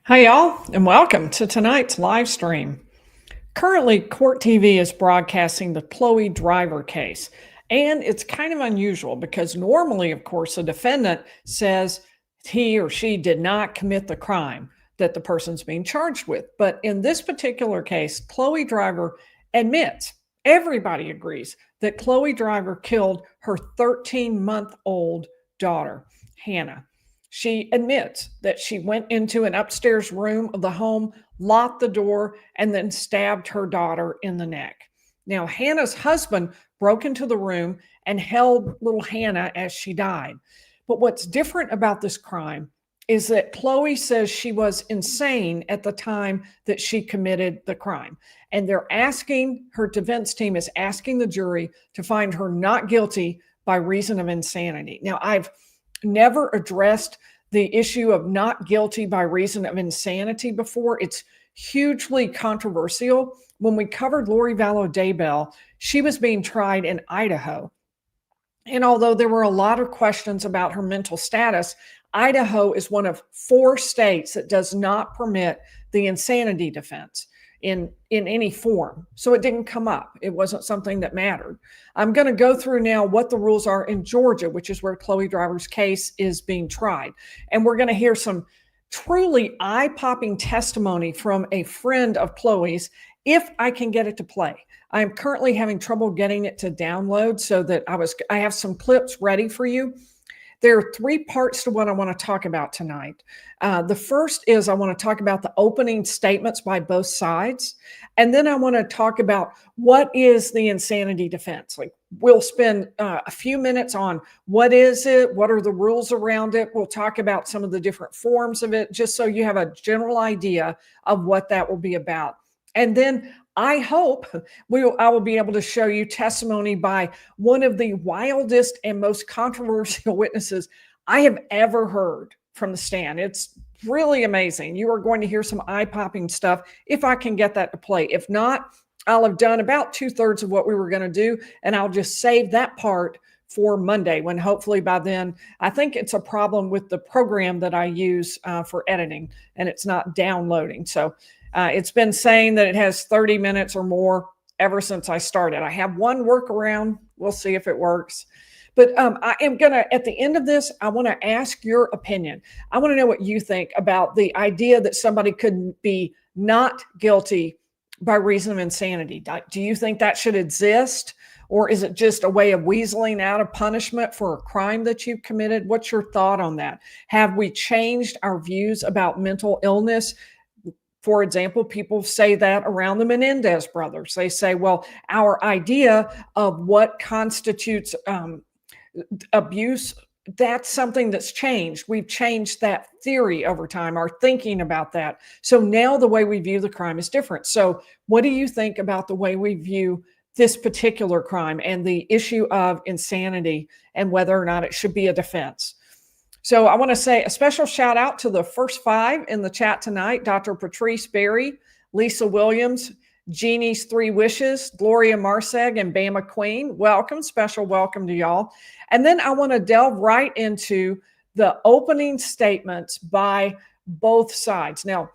Hi, y'all, and welcome to tonight's live stream. Currently, Court TV is broadcasting the Chloe Driver case, and it's kind of unusual because normally, of course, the defendant says he or she did not commit the crime that the person's being charged with. But in this particular case, Chloe Driver admits, everybody agrees, that Chloe Driver killed her 13-month-old daughter, Hannah. She admits that she went into an upstairs room of the home, locked the door, and then stabbed her daughter in the neck. Now, Hannah's husband broke into the room and held little Hannah as she died. But what's different about this crime is that Chloe says she was insane at the time that she committed the crime. And her defense team is asking the jury to find her not guilty by reason of insanity. Now, I've never addressed the issue of not guilty by reason of insanity before. It's hugely controversial. When we covered Lori Vallow Daybell, she was being tried in Idaho. And although there were a lot of questions about her mental status, Idaho is one of 4 states that does not permit the insanity defense in any form. So it didn't come up. It wasn't something that mattered. I'm going to go through now what the rules are in Georgia, which is where Chloe Driver's case is being tried. And we're going to hear some truly eye-popping testimony from a friend of Chloe's, if I can get it to play. I am currently having trouble getting it to download, so that I have some clips ready for you. There are 3 parts to what I want to talk about tonight. The first is I want to talk about the opening statements by both sides. And then I want to talk about what is the insanity defense. Like, we'll spend a few minutes on what is it, what are the rules around it. We'll talk about some of the different forms of it, just so you have a general idea of what that will be about. And then I hope I will be able to show you testimony by one of the wildest and most controversial witnesses I have ever heard from the stand. It's really amazing. You are going to hear some eye-popping stuff if I can get that to play. If not, I'll have done about 2/3 of what we were going to do, and I'll just save that part for Monday, when hopefully by then, I think it's a problem with the program that I use for editing, and it's not downloading. So it's been saying that it has 30 minutes or more ever since I started. I have one workaround. We'll see if it works. But I am going to, at the end of this, I want to ask your opinion. I want to know what you think about the idea that somebody could be not guilty by reason of insanity. Do you think that should exist? Or is it just a way of weaseling out of punishment for a crime that you've committed? What's your thought on that? Have we changed our views about mental illness? For example, people say that around the Menendez brothers. They say, well, our idea of what constitutes abuse, that's something that's changed. We've changed that theory over time, our thinking about that. So now the way we view the crime is different. So what do you think about the way we view this particular crime and the issue of insanity and whether or not it should be a defense? So I want to say a special shout out to the first 5 in the chat tonight: Dr. Patrice Berry, Lisa Williams, Jeannie's 3 Wishes, Gloria Marseg, and Bama Queen. Welcome, special welcome to y'all. And then I want to delve right into the opening statements by both sides. Now,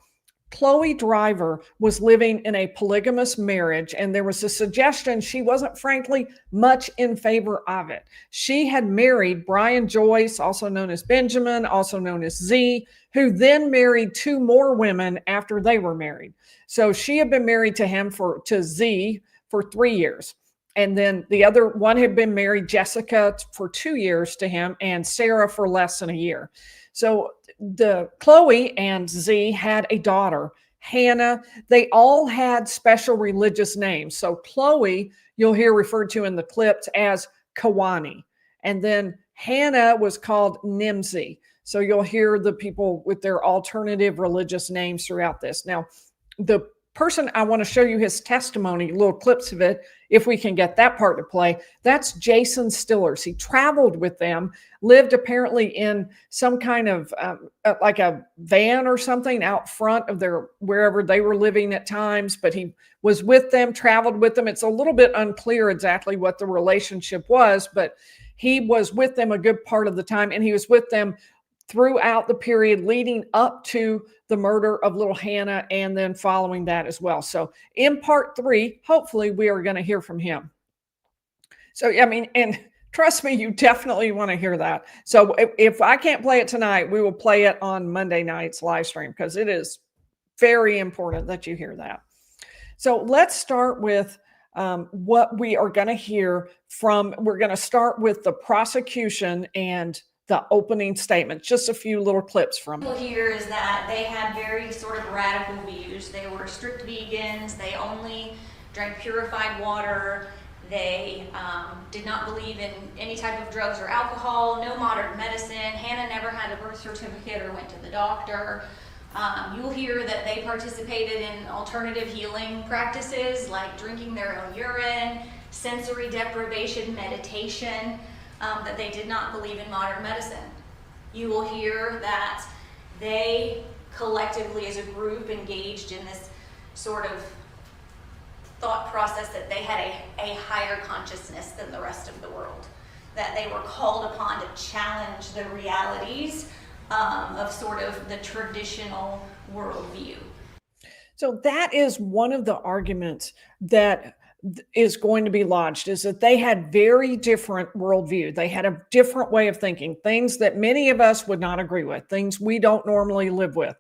Chloe Driver was living in a polygamous marriage, and there was a suggestion she wasn't, frankly, much in favor of it. She had married Brian Joyce, also known as Benjamin, also known as Z, who then married 2 more women after they were married. So she had been married to Z for 3 years. And then the other one had been married, Jessica, for 2 years to him, and Sarah for less than a year. So the Chloe and Z had a daughter, Hannah. They all had special religious names. So Chloe, you'll hear referred to in the clips as Kawani. And then Hannah was called Nimzi. So you'll hear the people with their alternative religious names throughout this. Now, the person I want to show you his testimony, little clips of it, if we can get that part to play, that's Jason Stillers. He traveled with them, lived apparently in some kind of like a van or something out front of wherever they were living at times, but he was with them, traveled with them. It's a little bit unclear exactly what the relationship was, but he was with them a good part of the time, and he was with them throughout the period leading up to the murder of little Hannah and then following that as well. So in part 3, hopefully we are going to hear from him. So, I mean, and trust me, you definitely want to hear that. So if I can't play it tonight, we will play it on Monday night's live stream because it is very important that you hear that. So let's start with what we are going to hear from. We're going to start with the prosecution and the opening statement. Just a few little clips from it. Here is that they had very sort of radical views. They were strict vegans. They only drank purified water. They did not believe in any type of drugs or alcohol, no modern medicine. Hannah never had a birth certificate or went to the doctor. You'll hear that they participated in alternative healing practices like drinking their own urine, sensory deprivation, meditation, that they did not believe in modern medicine. You will hear that they collectively as a group engaged in this sort of thought process that they had a higher consciousness than the rest of the world, that they were called upon to challenge the realities of sort of the traditional worldview. So that is one of the arguments that is going to be lodged, is that they had very different worldview. They had a different way of thinking, things that many of us would not agree with, things we don't normally live with.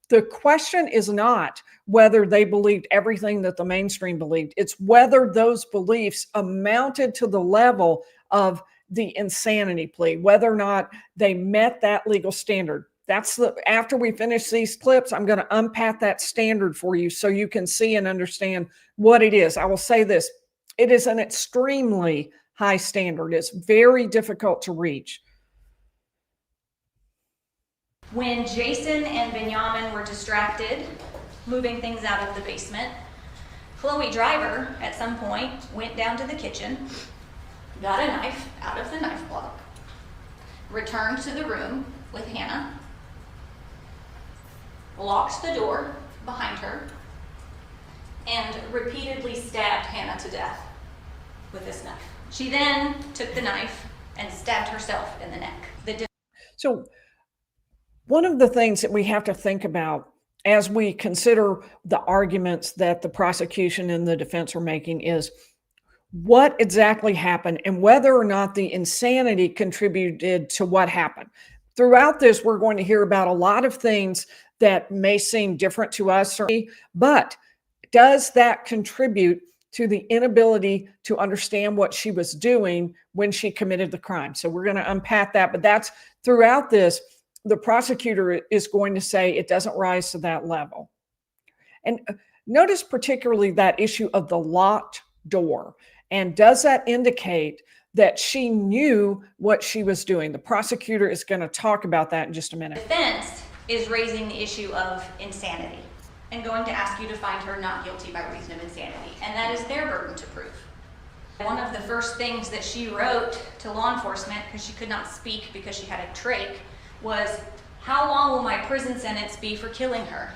The question is not whether they believed everything that the mainstream believed. It's whether those beliefs amounted to the level of the insanity plea, whether or not they met that legal standard. After we finish these clips, I'm going to unpack that standard for you so you can see and understand what it is. I will say this, it is an extremely high standard. It's very difficult to reach. When Jason and Benjamin were distracted, moving things out of the basement, Chloe Driver, at some point, went down to the kitchen, got a knife out of the knife block, returned to the room with Hannah, locked the door behind her, and repeatedly stabbed Hannah to death with this knife. She then took the knife and stabbed herself in the neck. So one of the things that we have to think about as we consider the arguments that the prosecution and the defense are making is what exactly happened and whether or not the insanity contributed to what happened. Throughout this, we're going to hear about a lot of things that may seem different to us, but does that contribute to the inability to understand what she was doing when she committed the crime? So we're going to unpack that, but that's throughout this, the prosecutor is going to say it doesn't rise to that level. And notice particularly that issue of the locked door. And does that indicate that she knew what she was doing? The prosecutor is going to talk about that in just a minute. Defense is raising the issue of insanity and going to ask you to find her not guilty by reason of insanity. And that is their burden to prove. One of the first things that she wrote to law enforcement, because she could not speak because she had a trach, was, "How long will my prison sentence be for killing her?"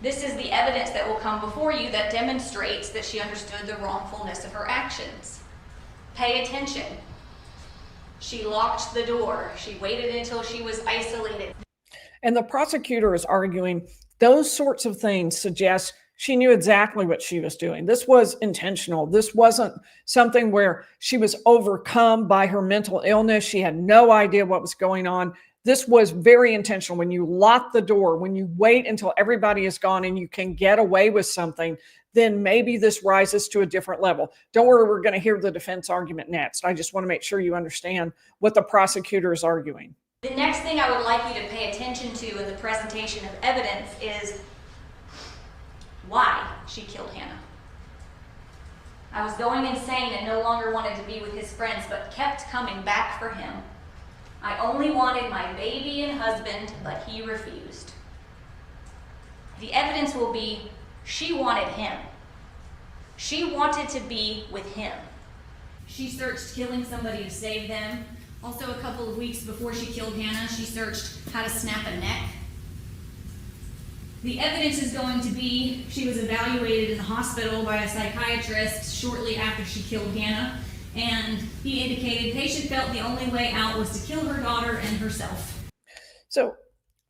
This is the evidence that will come before you that demonstrates that she understood the wrongfulness of her actions. Pay attention. She locked the door. She waited until she was isolated. And the prosecutor is arguing those sorts of things suggest she knew exactly what she was doing. This was intentional. This wasn't something where she was overcome by her mental illness. She had no idea what was going on. This was very intentional. When you lock the door, when you wait until everybody is gone and you can get away with something, then maybe this rises to a different level. Don't worry, we're going to hear the defense argument next. I just want to make sure you understand what the prosecutor is arguing. The next thing I would like you to pay attention to in the presentation of evidence is why she killed Hannah. I was going insane and no longer wanted to be with his friends, but kept coming back for him. I only wanted my baby and husband, but he refused. The evidence will be she wanted him. She wanted to be with him. She searched killing somebody to save them. Also, a couple of weeks before she killed Hannah, she searched how to snap a neck. The evidence is going to be she was evaluated in the hospital by a psychiatrist shortly after she killed Hannah, and he indicated patient felt the only way out was to kill her daughter and herself.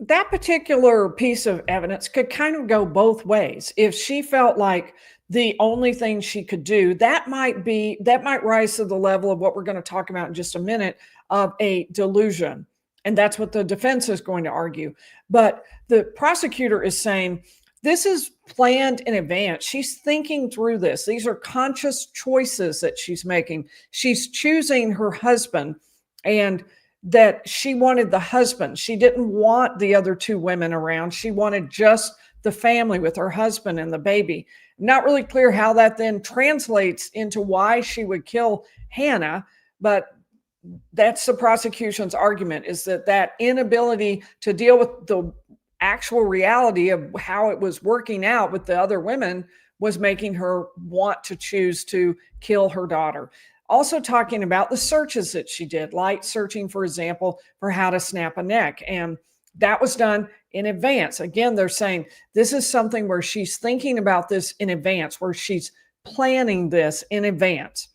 that particular piece of evidence could kind of go both ways. If she felt like the only thing she could do, that might rise to the level of what we're going to talk about in just a minute, of a delusion. And that's what the defense is going to argue. But the prosecutor is saying this is planned in advance. She's thinking through this. These are conscious choices that she's making. She's choosing her husband, and that she wanted the husband. She didn't want the other two women around. She wanted just the family with her husband and the baby. Not really clear how that then translates into why she would kill Hannah, but that's the prosecution's argument, is that inability to deal with the actual reality of how it was working out with the other women was making her want to choose to kill her daughter. Also talking about the searches that she did, light searching, for example, for how to snap a neck. And that was done in advance. Again, they're saying this is something where she's thinking about this in advance, where she's planning this in advance.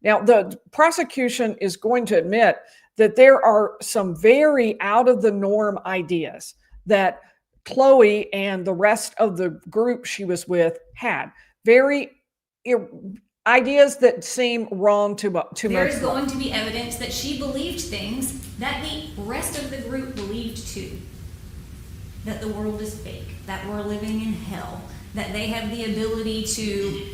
Now, the prosecution is going to admit that there are some very out of the norm ideas that Chloe and the rest of the group she was with had. Very ideas that seem wrong to most. There is going to be evidence that she believed things that the rest of the group believed too. That the world is fake, that we're living in hell, that they have the ability to,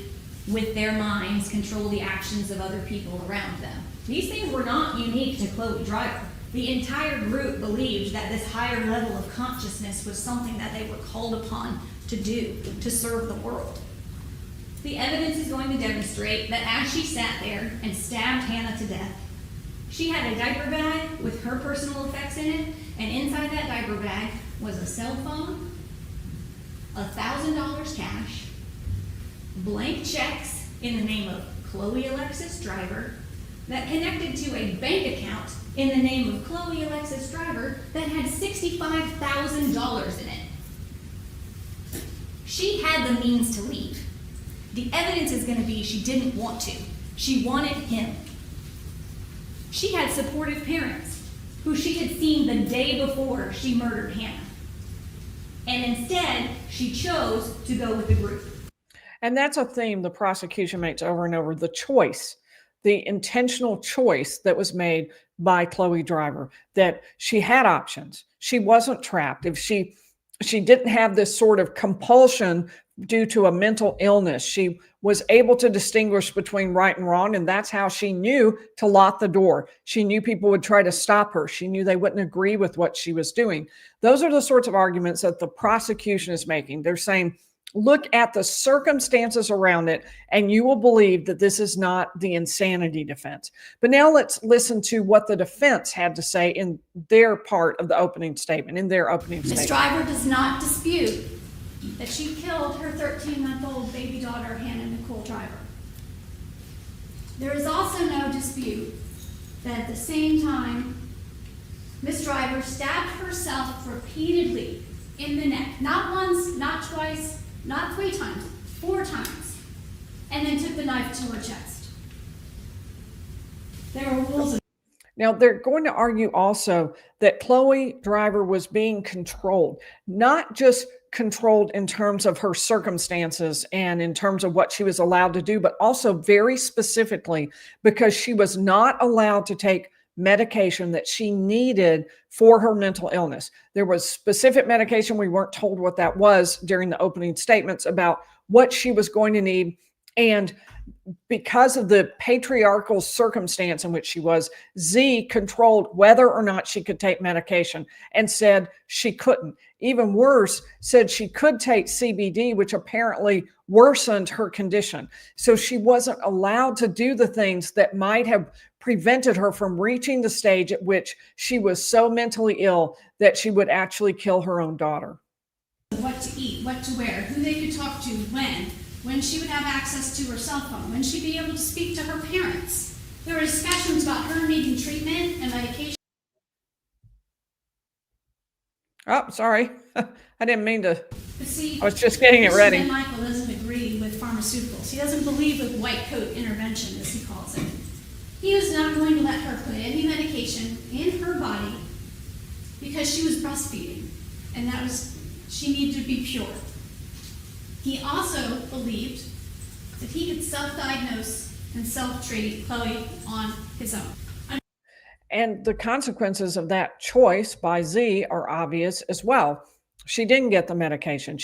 with their minds, control the actions of other people around them. These things were not unique to Chloe Driver. The entire group believed that this higher level of consciousness was something that they were called upon to do, to serve the world. The evidence is going to demonstrate that as she sat there and stabbed Hannah to death, she had a diaper bag with her personal effects in it, and inside that diaper bag was a cell phone, $1,000 cash, blank checks in the name of Chloe Alexis Driver that connected to a bank account in the name of Chloe Alexis Driver that had $65,000 in it. She had the means to leave. The evidence is going to be she didn't want to. She wanted him. She had supportive parents who she had seen the day before she murdered Hannah. And instead, she chose to go with the group. And that's a theme the prosecution makes over and over, the choice, the intentional choice that was made by Chloe Driver, that she had options. She wasn't trapped. If she didn't have this sort of compulsion due to a mental illness, she was able to distinguish between right and wrong, and that's how she knew to lock the door. She knew people would try to stop her. She knew they wouldn't agree with what she was doing. Those are the sorts of arguments that the prosecution is making. They're saying, look at the circumstances around it, and you will believe that this is not the insanity defense. But now let's listen to what the defense had to say in their part of the opening statement, Ms. Driver does not dispute that she killed her 13-month-old baby daughter, Hannah Nicole Driver. There is also no dispute that at the same time, Ms. Driver stabbed herself repeatedly in the neck, not once, not twice, not 3 times, 4 times, and then took the knife to her chest. There are rules. Now, they're going to argue also that Chloe Driver was being controlled, not just controlled in terms of her circumstances and in terms of what she was allowed to do, but also very specifically because she was not allowed to take medication that she needed for her mental illness. There was specific medication. We weren't told what that was during the opening statements about what she was going to need. And because of the patriarchal circumstance in which she was, Z controlled whether or not she could take medication and said she couldn't. Even worse, said she could take CBD, which apparently worsened her condition. So she wasn't allowed to do the things that might have prevented her from reaching the stage at which she was so mentally ill that she would actually kill her own daughter. What to eat, what to wear, who they could talk to, when she would have access to her cell phone, when she'd be able to speak to her parents. There were discussions about her needing treatment and medication. Oh, sorry. I didn't mean to. But see, I was just getting it ready. Michael doesn't agree with pharmaceuticals. He doesn't believe with white coat intervention, as he calls it. He was not going to let her put any medication in her body because she was breastfeeding, and she needed to be pure. He also believed that he could self-diagnose and self-treat Chloe on his own. And the consequences of that choice by Z are obvious as well. She didn't get the medication.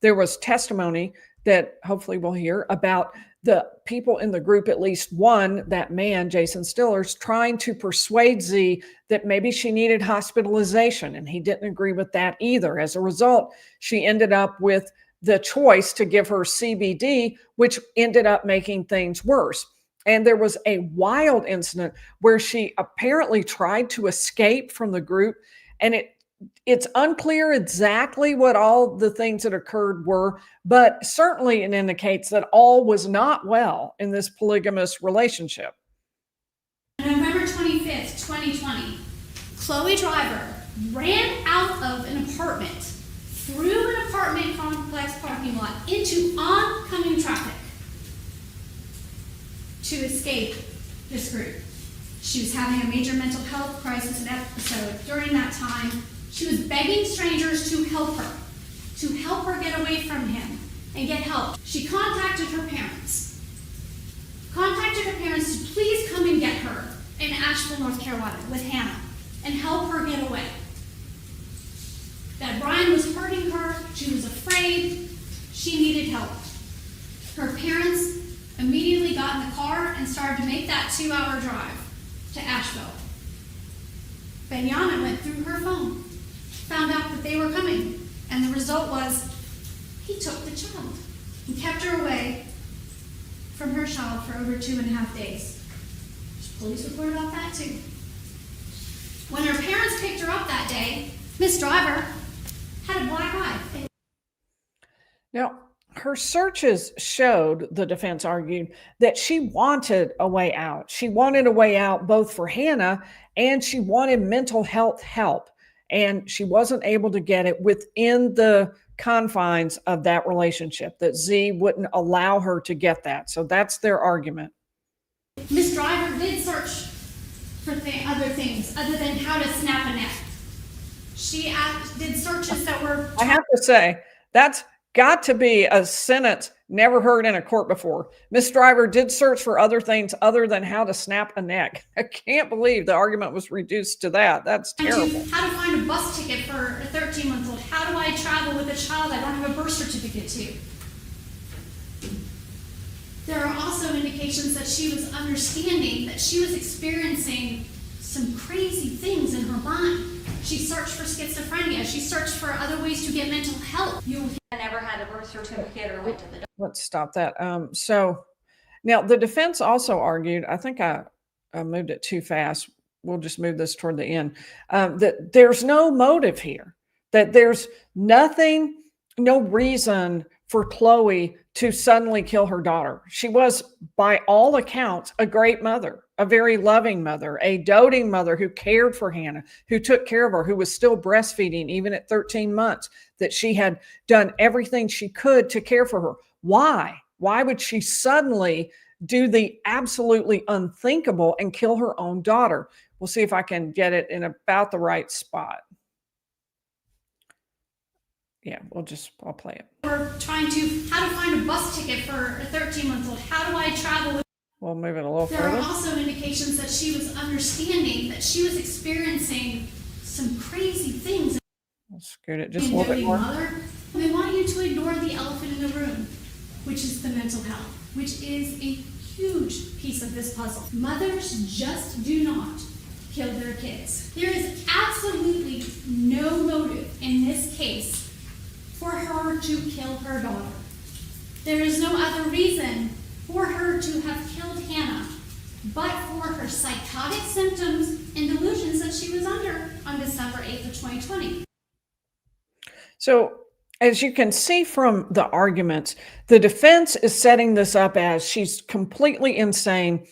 There was testimony that hopefully we'll hear about the people in the group, at least one, that man, Jason Stillers, trying to persuade Z that maybe she needed hospitalization, and he didn't agree with that either. As a result, she ended up with the choice to give her CBD, which ended up making things worse. And there was a wild incident where she apparently tried to escape from the group, and it's unclear exactly what all the things that occurred were, but certainly it indicates that all was not well in this polygamous relationship. On November 25th, 2020, Chloe Driver ran out of an apartment through an apartment complex parking lot into oncoming traffic to escape this group. She was having a major mental health crisis and episode. During that time, she was begging strangers to help her get away from him and get help. She contacted her parents to please come and get her in Asheville, North Carolina with Hannah and help her get away. That Brian was hurting her, she was afraid, she needed help. Her parents immediately got in the car and started to make that 2-hour drive to Asheville. Benjamin went through her phone, found out that they were coming, and the result was he took the child and kept her away from her child for over 2.5 days. There's a police report about that too. When her parents picked her up that day, Miss Driver had a black eye. Now, her searches showed, the defense argued, that she wanted a way out. She wanted a way out both for Hannah and she wanted mental health help. And she wasn't able to get it within the confines of that relationship, that Z wouldn't allow her to get that. So that's their argument. Miss Driver did search for other things other than how to snap a neck. She did searches that were... I have to say, that's got to be a sentence never heard in a court before. Miss Driver did search for other things other than how to snap a neck. I can't believe the argument was reduced to that. That's terrible. How to find a bus ticket for a 13-month-old. How do I travel with a child I don't have a birth certificate to? There are also indications that she was understanding that she was experiencing some crazy things in her mind. She searched for schizophrenia. She searched for other ways to get mental health. I never had a birth certificate or went to the doctor. Let's stop that. So now the defense also argued, I think I moved it too fast. We'll just move this toward the end, that there's no motive here, that there's nothing, no reason for Chloe to suddenly kill her daughter. She was, by all accounts, a great mother, a very loving mother, a doting mother who cared for Hannah, who took care of her, who was still breastfeeding even at 13 months, that she had done everything she could to care for her. Why? Why would she suddenly do the absolutely unthinkable and kill her own daughter? We'll see if I can get it in about the right spot. Yeah, I'll play it. We're trying how to find a bus ticket for a 13-month-old. How do I travel with... We'll move it a little further. There are also indications that she was understanding that she was experiencing some crazy things. I'll scoot it just a little bit more. Mother, they want you to ignore the elephant in the room, which is the mental health, which is a huge piece of this puzzle. Mothers just do not kill their kids. There is absolutely no motive in this case for her to kill her daughter. There is no other reason for her to have killed Hannah but for her psychotic symptoms and delusions that she was under on December 8th of 2020. So as you can see from the arguments, the defense is setting this up as she's completely insane,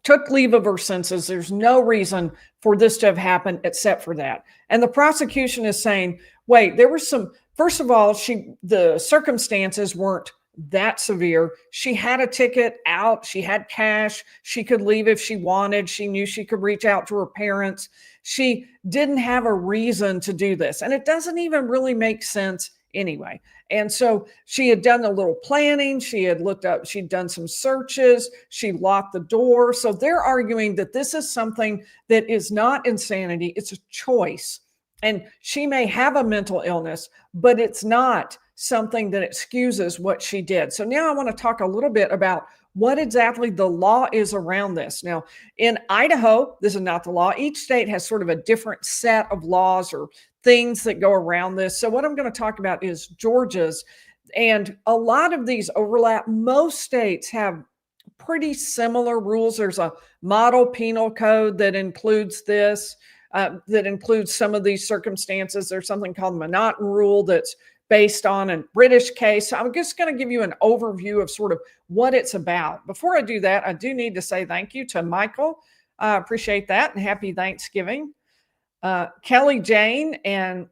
took leave of her senses. There's no reason for this to have happened except for that. And the prosecution is saying, wait, there was some, first of all, the circumstances weren't that severe. She had a ticket out. She had cash. She could leave if she wanted. She knew she could reach out to her parents. She didn't have a reason to do this. And it doesn't even really make sense anyway. And so she had done a little planning. She had looked up, she'd done some searches. She locked the door. So they're arguing that this is something that is not insanity. It's a choice. And she may have a mental illness, but it's not something that excuses what she did. So now I want to talk a little bit about what exactly the law is around this. Now, in Idaho, this is not the law. Each state has sort of a different set of laws or things that go around this. So what I'm going to talk about is Georgia's, and a lot of these overlap. Most states have pretty similar rules. There's a model penal code that includes this, that includes some of these circumstances. There's something called the Monotone rule that's based on a British case. So I'm just going to give you an overview of sort of what it's about. Before I do that, I do need to say thank you to Michael. I appreciate that, and happy Thanksgiving. Kelly Jane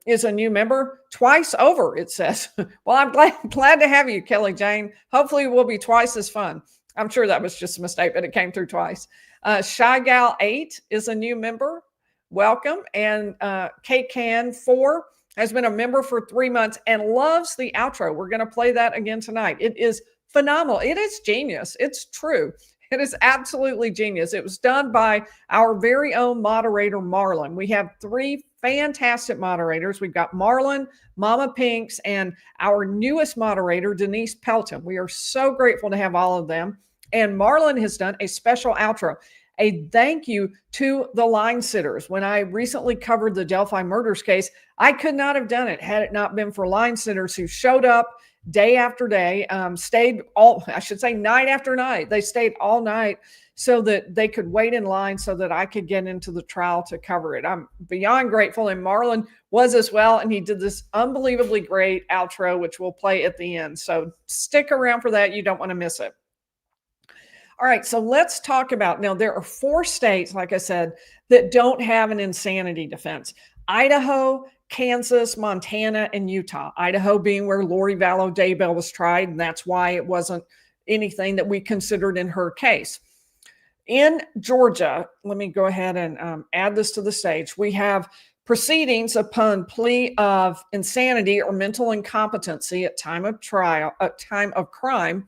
is a new member twice over, it says. Well, I'm glad to have you, Kelly Jane. Hopefully it will be twice as fun. I'm sure that was just a mistake, but it came through twice. Shy Gal 8 is a new member. Welcome. And Kate Can 4 has been a member for 3 months and loves the outro. We're going to play that again tonight. It is phenomenal. It is genius. It's true. It is absolutely genius. It was done by our very own moderator, Marlon. We have 3 fantastic moderators. We've got Marlon, Mama Pinks, and our newest moderator, Denise Pelton. We are so grateful to have all of them. And Marlon has done a special outro. A thank you to the line sitters. When I recently covered the Delphi murders case, I could not have done it had it not been for line sitters who showed up day after day, night after night. They stayed all night so that they could wait in line so that I could get into the trial to cover it. I'm beyond grateful, and Marlon was as well, and he did this unbelievably great outro, which we'll play at the end. So stick around for that. You don't want to miss it. All right, so let's talk about, now there are 4 states, like I said, that don't have an insanity defense. Idaho, Kansas, Montana, and Utah. Idaho being where Lori Vallow Daybell was tried, and that's why it wasn't anything that we considered in her case. In Georgia, let me go ahead and add this to the stage. We have proceedings upon plea of insanity or mental incompetency at time of trial, at time of crime.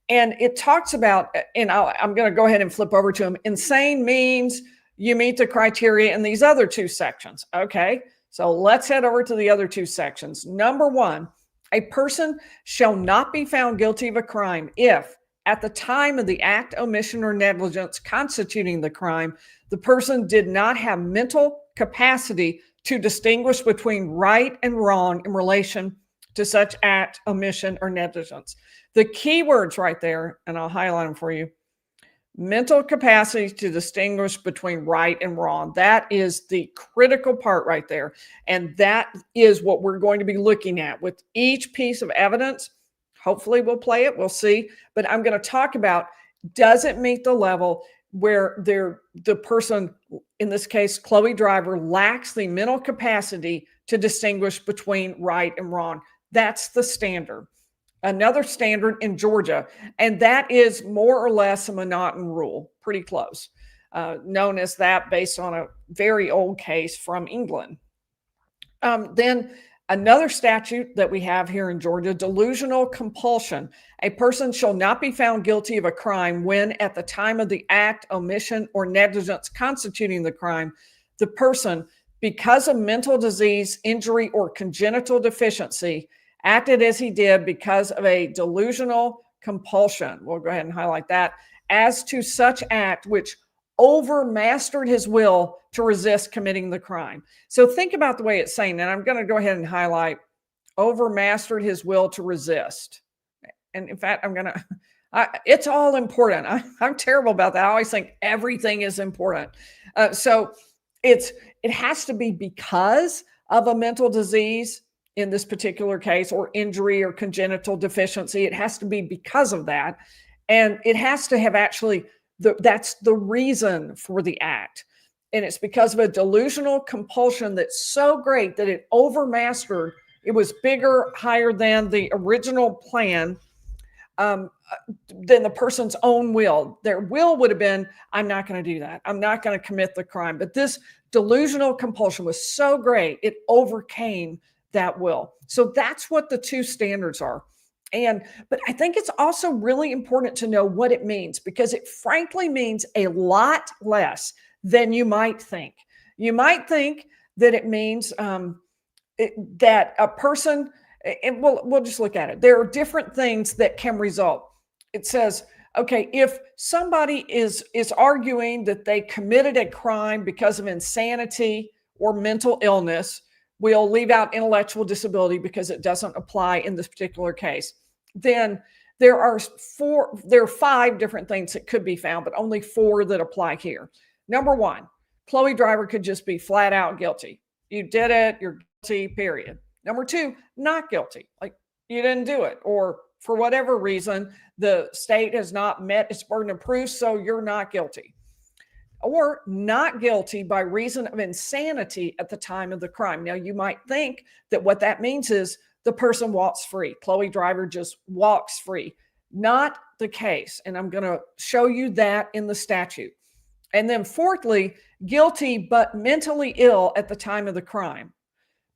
And it talks about, and I'm going to go ahead and flip over to them. Insane means you meet the criteria in these other 2 sections. Okay, so let's head over to the other 2 sections. Number 1, a person shall not be found guilty of a crime if, at the time of the act, omission, or negligence constituting the crime, the person did not have mental capacity to distinguish between right and wrong in relation to such act, omission, or negligence. The key words right there, and I'll highlight them for you: mental capacity to distinguish between right and wrong. That is the critical part right there. And that is what we're going to be looking at with each piece of evidence. Hopefully we'll play it, we'll see. But I'm going to talk about, does it meet the level where the person, in this case, Chloe Driver, lacks the mental capacity to distinguish between right and wrong. That's the standard. Another standard in Georgia, and that is more or less a Monotone rule, pretty close, known as that based on a very old case from England. Then another statute that we have here in Georgia, delusional compulsion. A person shall not be found guilty of a crime when, at the time of the act, omission, or negligence constituting the crime, the person, because of mental disease, injury, or congenital deficiency, acted as he did because of a delusional compulsion. We'll go ahead and highlight that. As to such act which overmastered his will to resist committing the crime. So think about the way it's saying, and I'm going to go ahead and highlight overmastered his will to resist. And in fact, it's all important. I'm terrible about that. I always think everything is important. So it has to be because of a mental disease, in this particular case, or injury or congenital deficiency. It has to be because of that. And it has to have actually, that's the reason for the act. And it's because of a delusional compulsion that's so great that it overmastered. It was bigger, higher than the original plan. than the person's own will. Their will would have been, I'm not going to do that. I'm not going to commit the crime. But this delusional compulsion was so great, it overcame that will. So that's what the two standards are. But I think it's also really important to know what it means, because it frankly means a lot less than you might think. You might think that it means that a person, and we'll just look at it. There are different things that can result. It says, okay, if somebody is arguing that they committed a crime because of insanity or mental illness, we'll leave out intellectual disability because it doesn't apply in this particular case. Then there are 5 different things that could be found, but only 4 that apply here. Number 1, Chloe Driver could just be flat out guilty. You did it, you're guilty, period. Number 2, not guilty. Like, you didn't do it, or for whatever reason, the state has not met its burden of proof, so you're not guilty. Or not guilty by reason of insanity at the time of the crime. Now, you might think that what that means is the person walks free. Chloe Driver just walks free. Not the case. And I'm going to show you that in the statute. And then fourthly, guilty but mentally ill at the time of the crime.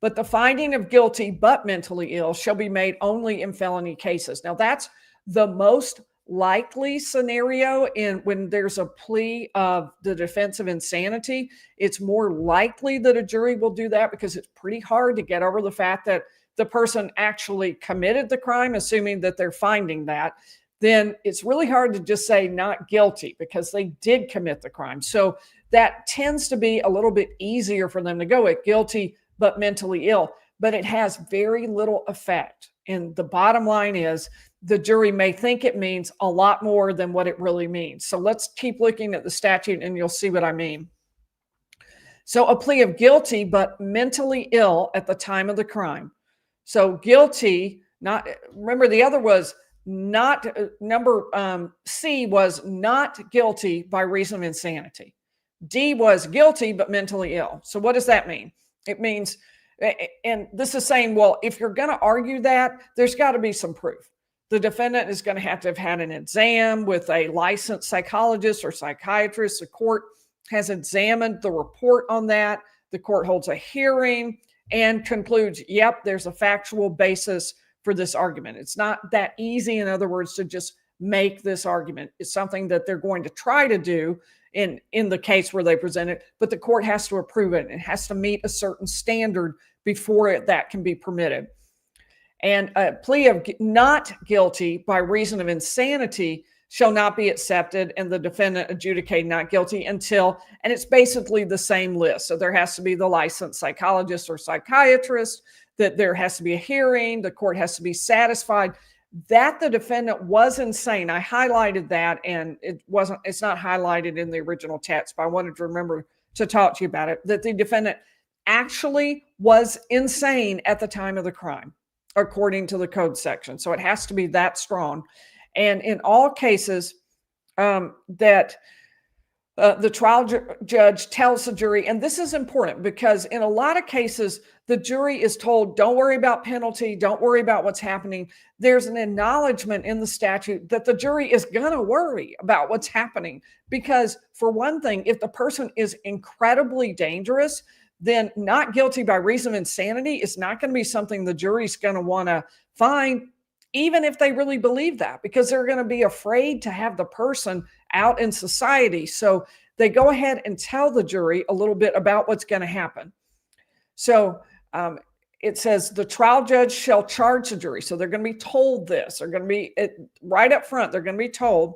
But the finding of guilty but mentally ill shall be made only in felony cases. Now, that's the most likely scenario when there's a plea of the defense of insanity. It's more likely that a jury will do that because it's pretty hard to get over the fact that the person actually committed the crime, assuming that they're finding that. Then it's really hard to just say not guilty because they did commit the crime. So that tends to be a little bit easier for them to go with guilty but mentally ill. But it has very little effect. And the bottom line is the jury may think it means a lot more than what it really means. So let's keep looking at the statute and you'll see what I mean. So a plea of guilty but mentally ill at the time of the crime. So guilty, not, remember the other was not, C was not guilty by reason of insanity. D was guilty but mentally ill. So what does that mean? It means, and this is saying, well, if you're going to argue that, there's got to be some proof. The defendant is going to have had an exam with a licensed psychologist or psychiatrist. The court has examined the report on that. The court holds a hearing and concludes, yep, there's a factual basis for this argument. It's not that easy, in other words, to just make this argument. It's something that they're going to try to do in the case where they present it, but the court has to approve it. It has to meet a certain standard before that can be permitted. And a plea of not guilty by reason of insanity shall not be accepted and the defendant adjudicated not guilty until, and it's basically the same list. So there has to be the licensed psychologist or psychiatrist, that there has to be a hearing, the court has to be satisfied that the defendant was insane. I highlighted that, and it's not highlighted in the original text, but I wanted to remember to talk to you about it, that the defendant actually was insane at the time of the crime, according to the code section. So it has to be that strong. And in all cases that the trial judge tells the jury, and this is important because in a lot of cases, the jury is told, don't worry about penalty, don't worry about what's happening. There's an acknowledgement in the statute that the jury is going to worry about what's happening. Because for one thing, if the person is incredibly dangerous, then not guilty by reason of insanity is not going to be something the jury's going to want to find, even if they really believe that, because they're going to be afraid to have the person out in society. So they go ahead and tell the jury a little bit about what's going to happen. So it says the trial judge shall charge the jury. So they're going to be told this. They're going to be right up front. They're going to be told,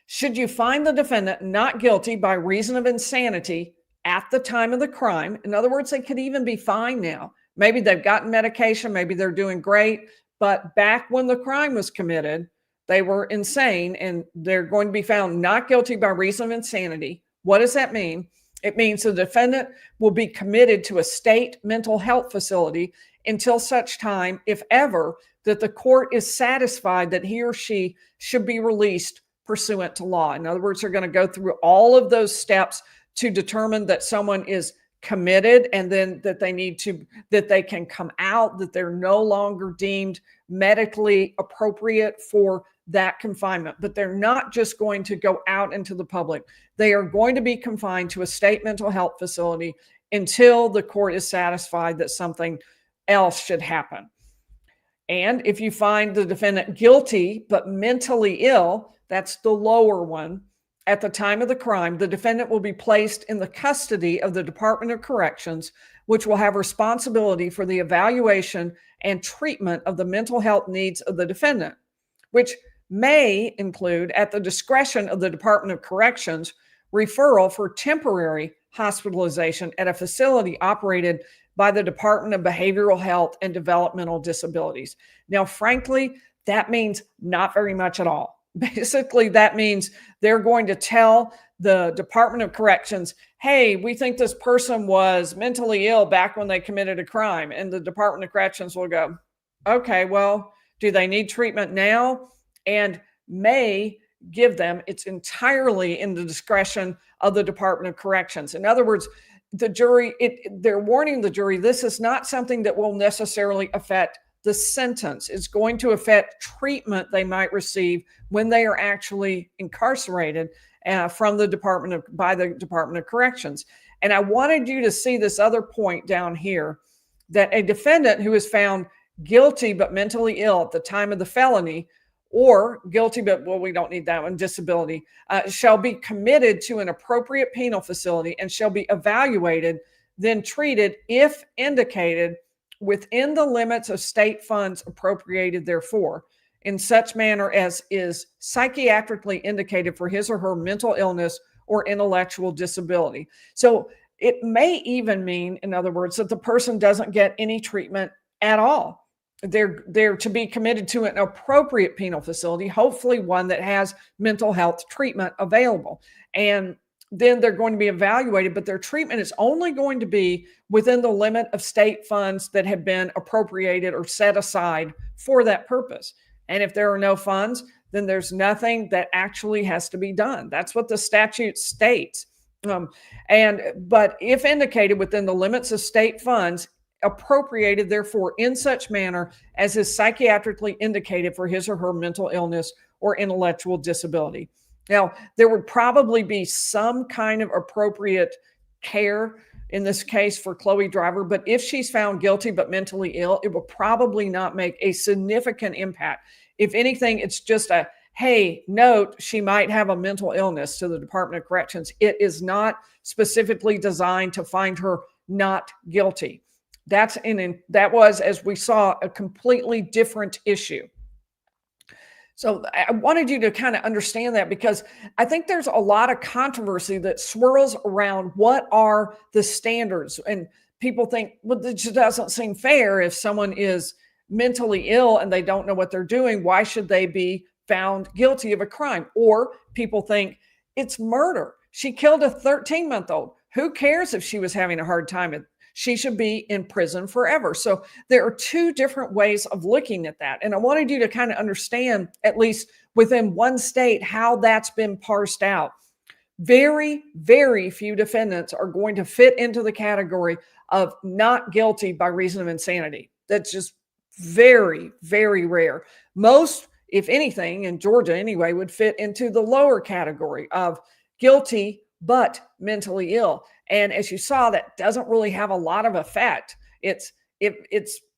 should you find the defendant not guilty by reason of insanity at the time of the crime? In other words, they could even be fine now. Maybe they've gotten medication. Maybe they're doing great. But back when the crime was committed, they were insane and they're going to be found not guilty by reason of insanity. What does that mean? It means the defendant will be committed to a state mental health facility until such time, if ever, that the court is satisfied that he or she should be released pursuant to law. In other words, they're going to go through all of those steps to determine that someone is committed, and then that they can come out, that they're no longer deemed medically appropriate for that confinement. But they're not just going to go out into the public. They are going to be confined to a state mental health facility until the court is satisfied that something else should happen. And if you find the defendant guilty but mentally ill, that's the lower one, at the time of the crime, the defendant will be placed in the custody of the Department of Corrections, which will have responsibility for the evaluation and treatment of the mental health needs of the defendant, which may include, at the discretion of the Department of Corrections, referral for temporary hospitalization at a facility operated by the Department of Behavioral Health and Developmental Disabilities. Now, frankly, that means not very much at all. Basically, that means they're going to tell the Department of Corrections, hey, we think this person was mentally ill back when they committed a crime. And the Department of Corrections will go, okay, well, do they need treatment now? And may give them, it's entirely in the discretion of the Department of Corrections. In other words, the jury, they're warning the jury, this is not something that will necessarily affect the sentence. It's going to affect treatment they might receive when they are actually incarcerated by the Department of Corrections. And I wanted you to see this other point down here, that a defendant who is found guilty but mentally ill at the time of the felony, or guilty but, well, we don't need that one, disability, shall be committed to an appropriate penal facility and shall be evaluated, then treated, if indicated, within the limits of state funds appropriated therefor, in such manner as is psychiatrically indicated for his or her mental illness or intellectual disability. So it may even mean, in other words, that the person doesn't get any treatment at all. They're to be committed to an appropriate penal facility, hopefully one that has mental health treatment available. And then they're going to be evaluated, but their treatment is only going to be within the limit of state funds that have been appropriated or set aside for that purpose. And if there are no funds, then there's nothing that actually has to be done. That's what the statute states. But if indicated within the limits of state funds, appropriated therefore in such manner as is psychiatrically indicated for his or her mental illness or intellectual disability. Now, there would probably be some kind of appropriate care in this case for Chloe Driver, but if she's found guilty but mentally ill, it will probably not make a significant impact. If anything, it's just a, hey, note, she might have a mental illness to the Department of Corrections. It is not specifically designed to find her not guilty. That was, as we saw, a completely different issue. So I wanted you to kind of understand that, because I think there's a lot of controversy that swirls around what are the standards. And people think, well, it just doesn't seem fair. If someone is mentally ill and they don't know what they're doing, why should they be found guilty of a crime? Or people think it's murder. She killed a 13-month-old. Who cares if she was having a hard time? She should be in prison forever. So there are two different ways of looking at that. And I wanted you to kind of understand, at least within one state, how that's been parsed out. Very, very few defendants are going to fit into the category of not guilty by reason of insanity. That's just very, very rare. Most, if anything, in Georgia anyway, would fit into the lower category of guilty but mentally ill. And as you saw, that doesn't really have a lot of effect. It's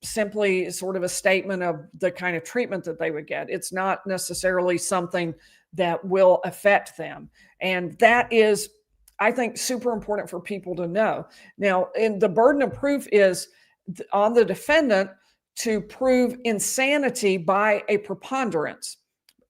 simply sort of a statement of the kind of treatment that they would get. It's not necessarily something that will affect them. And that is, I think, super important for people to know. Now, and the burden of proof is on the defendant to prove insanity by a preponderance,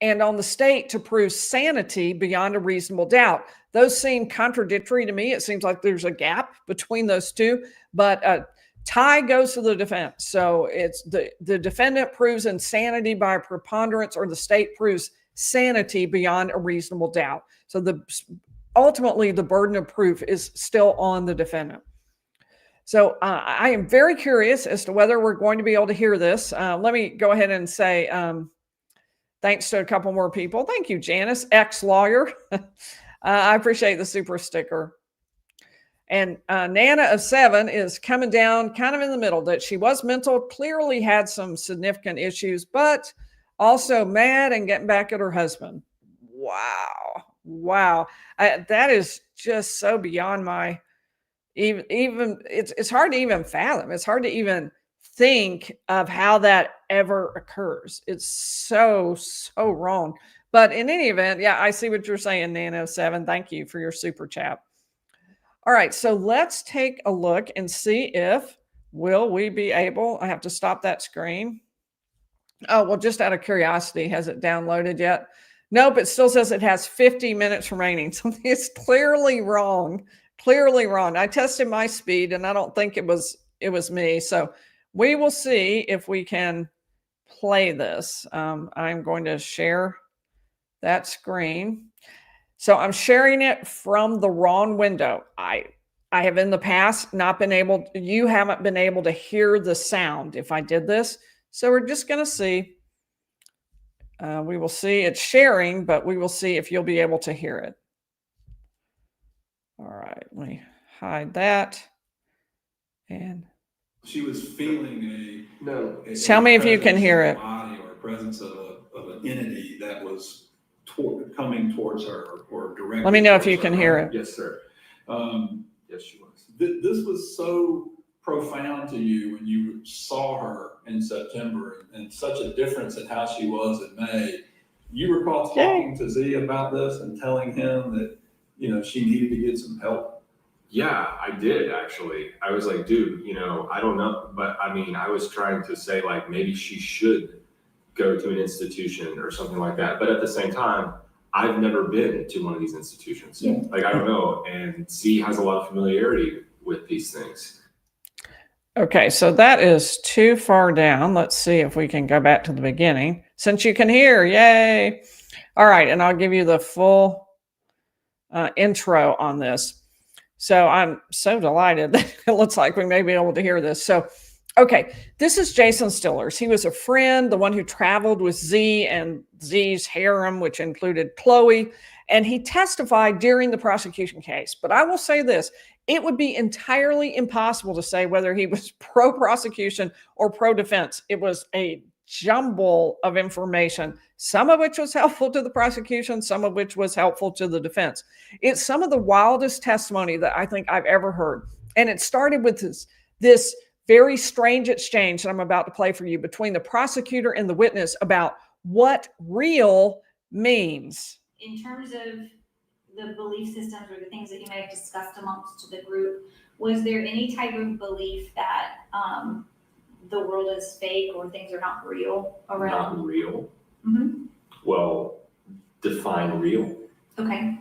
and on the state to prove sanity beyond a reasonable doubt. Those seem contradictory to me. It seems like there's a gap between those two, but tie goes to the defense. So it's the defendant proves insanity by a preponderance, or the state proves sanity beyond a reasonable doubt. So ultimately the burden of proof is still on the defendant. So I am very curious as to whether we're going to be able to hear this. Let me go ahead and say thanks to a couple more people. Thank you, Janice, ex-lawyer. I appreciate the super sticker. And Nana of 7 is coming down kind of in the middle, that she was mental, clearly had some significant issues, but also mad and getting back at her husband. Wow. That is just so beyond my, even it's hard to even fathom. It's hard to even think of how that ever occurs. It's so wrong. But in any event, yeah, I see what you're saying, Nana of 7. Thank you for your super chat. All right, so let's take a look and see if will we be able, I have to stop that screen. Oh, well, just out of curiosity, has it downloaded yet? Nope, it still says it has 50 minutes remaining. Something is clearly wrong. I tested my speed and I don't think it was me. So we will see if we can play this. I'm going to share that screen. So I'm sharing it from the wrong window. I have in the past not been able, you haven't been able to hear the sound if I did this. So we're just going to see. We will see it's sharing, but we will see if you'll be able to hear it. All right, let me hide that. And she was feeling tell me if you can hear it. Body or a presence of an entity that was coming towards her or directly. Let me know if you can hear it. Yes, sir. Yes, she was. This was so profound to you when you saw her in September and such a difference in how she was in May. You recall talking to Z about this and telling him that, she needed to get some help? Yeah, I did actually. I was like, dude, I don't know. But I mean, I was trying to say like, maybe she should go to an institution or something like that. But at the same time, I've never been to one of these institutions. Yeah. Like, I don't know. And Z has a lot of familiarity with these things. Okay, so that is too far down. Let's see if we can go back to the beginning. Since you can hear, yay. All right, and I'll give you the full intro on this. So I'm so delighted that it looks like we may be able to hear this. So, okay, this is Jason Stillers. He was a friend, the one who traveled with Z and Z's harem, which included Chloe, and he testified during the prosecution case. But I will say this, it would be entirely impossible to say whether he was pro-prosecution or pro-defense. It was a jumble of information, some of which was helpful to the prosecution, some of which was helpful to the defense. It's some of the wildest testimony that I think I've ever heard. And it started with this very strange exchange that I'm about to play for you between the prosecutor and the witness about what real means. In terms of the belief systems or the things that you may have discussed amongst the group, was there any type of belief that the world is fake or things are not real around? Not real? Mm-hmm. Well, define real. Okay.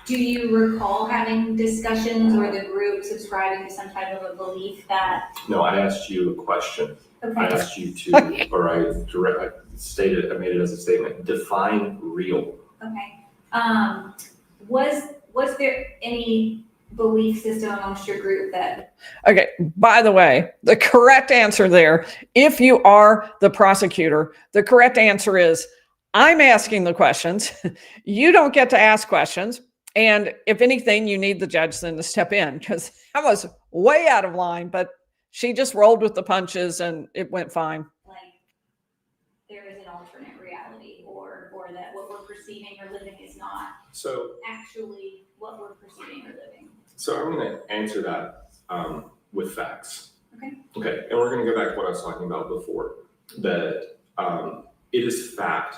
Do you recall having discussions or the group subscribing to some type of a belief that? No, I asked you a question. Okay. I asked you to, or I made it as a statement, define real. Okay. Was there any belief system amongst your group that? Okay, by the way, the correct answer there, if you are the prosecutor, the correct answer is, I'm asking the questions. You don't get to ask questions. And if anything, you need the judge then to step in, because I was way out of line, but she just rolled with the punches and it went fine. Like there is an alternate reality or that what we're perceiving or living is not actually what we're perceiving or living. So I'm going to answer that with facts. Okay. And we're going to go back to what I was talking about before, that it is fact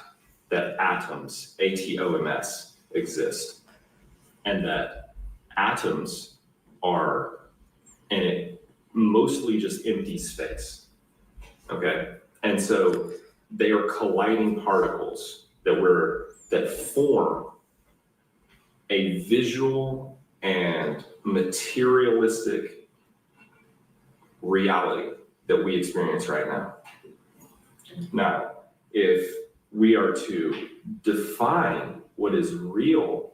that atoms, ATOMS, exist, and that atoms are in it mostly just empty space. Okay, and so they are colliding particles that form a visual and materialistic reality that we experience right now. Now, if we are to define what is real,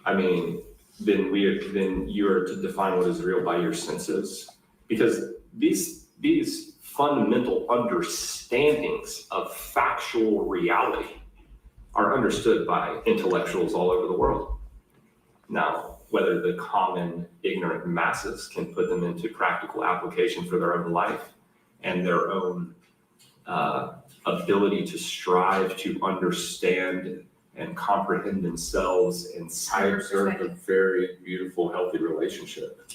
I mean, then you are to define what is real by your senses, because these fundamental understandings of factual reality are understood by intellectuals all over the world. Now, whether the common ignorant masses can put them into practical application for their own life and their own ability to strive to understand and comprehend themselves and observe a very beautiful, healthy relationship.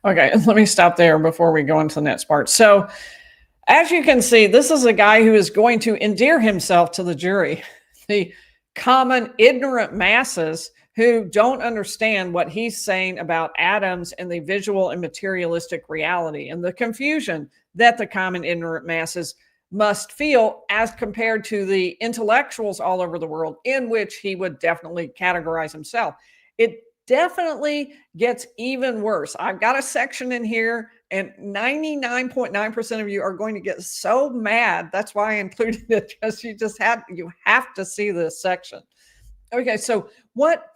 Okay, let me stop there before we go into the next part. So, as you can see, this is a guy who is going to endear himself to the jury, the common ignorant masses who don't understand what he's saying about atoms and the visual and materialistic reality, and the confusion that the common ignorant masses must feel as compared to the intellectuals all over the world, in which he would definitely categorize himself. It definitely gets even worse. I've got a section in here, and 99.9% of you are going to get so mad. That's why I included it, because you have to see this section. Okay, so what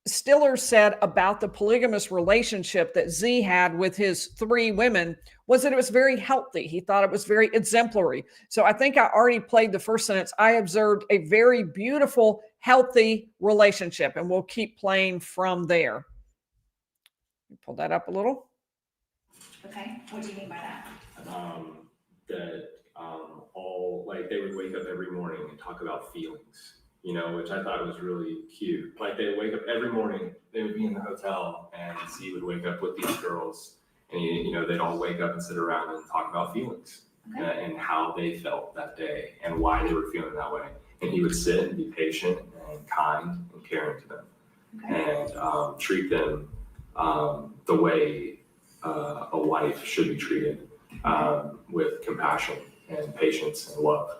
Stiller said about the polygamous relationship that Z had with his 3 women was that it was very healthy. He thought it was very exemplary. So I think I already played the first sentence. I observed a very beautiful, healthy relationship, and we'll keep playing from there. Pull that up a little. Okay, what do you mean by that? All, like, they would wake up every morning and talk about feelings, which I thought was really cute. Like, they would wake up every morning, they would be in the hotel, and Z would wake up with these girls, and they'd all wake up and sit around and talk about feelings. Okay. And how they felt that day and why they were feeling that way. And he would sit and be patient and kind and caring to them. Okay. And treat them the way a wife should be treated, with compassion and patience and love.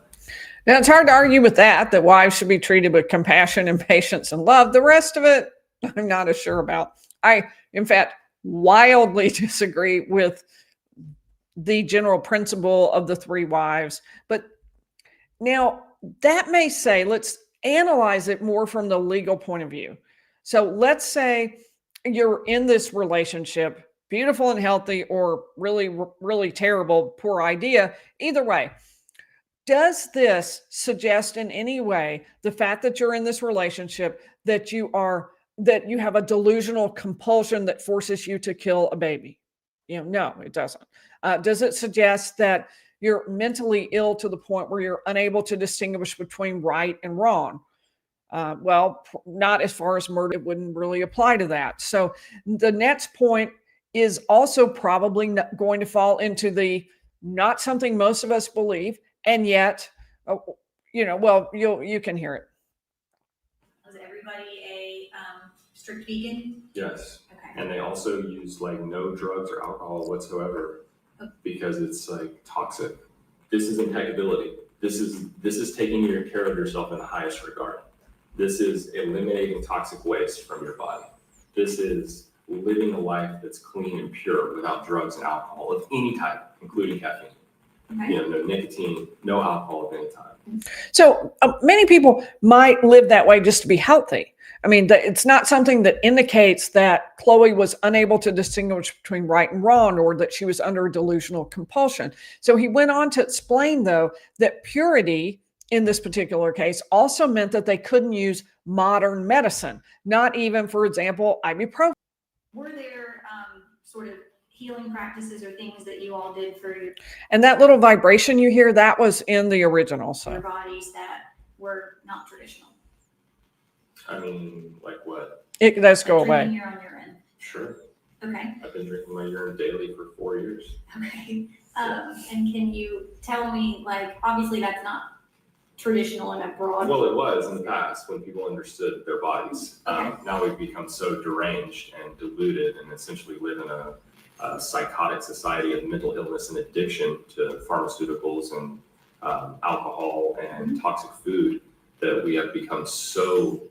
Now, it's hard to argue with that wives should be treated with compassion and patience and love. The rest of it, I'm not as sure about. I, in fact, wildly disagree with the general principle of the 3 wives. But now that may say, let's analyze it more from the legal point of view. So let's say you're in this relationship, beautiful and healthy, or really, really terrible, poor idea. Either way, does this suggest in any way the fact that you're in this relationship that you have a delusional compulsion that forces you to kill a baby? No, it doesn't. Does it suggest that you're mentally ill to the point where you're unable to distinguish between right and wrong? Well, not as far as murder. It wouldn't really apply to that. So the next point is also probably not going to fall into the not something most of us believe, and yet, well, you can hear it. Was everybody a strict vegan? Yes. Okay. And they also use no drugs or alcohol whatsoever, because it's toxic. This is impeccability. This is taking care of yourself in the highest regard. This is eliminating toxic waste from your body. This is living a life that's clean and pure without drugs and alcohol of any type, including caffeine. Okay. No nicotine, no alcohol of any type. So many people might live that way just to be healthy. I mean, it's not something that indicates that Chloe was unable to distinguish between right and wrong, or that she was under a delusional compulsion. So he went on to explain, though, that purity in this particular case also meant that they couldn't use modern medicine, not even, for example, ibuprofen. Were there sort of healing practices or things that you all did for your... And that little vibration you hear, that was in the original. So. Your bodies that were not traditional? I mean, like what? It does go away. Drinking your own urine? Sure. Okay. I've been drinking my urine daily for 4 years. Okay. And can you tell me, obviously that's not traditional in a broad... Well, it was in the past when people understood their bodies. Now we've become so deranged and deluded and essentially live in a psychotic society of mental illness and addiction to pharmaceuticals and alcohol and toxic food that we have become so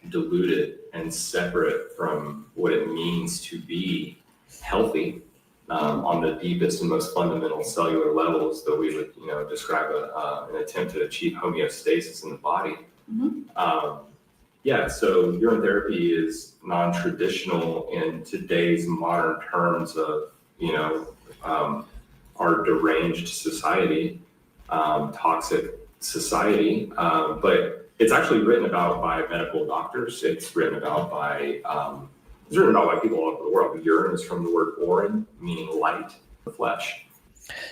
deluded and separate from what it means to be healthy on the deepest and most fundamental cellular levels that we would, describe an attempt to achieve homeostasis in the body. Mm-hmm. So urine therapy is non-traditional in today's modern terms of, our deranged society, toxic society, but it's actually written about by medical doctors. It's written about by It's written about by people all over the world. Urine is from the word orin, meaning light, the flesh.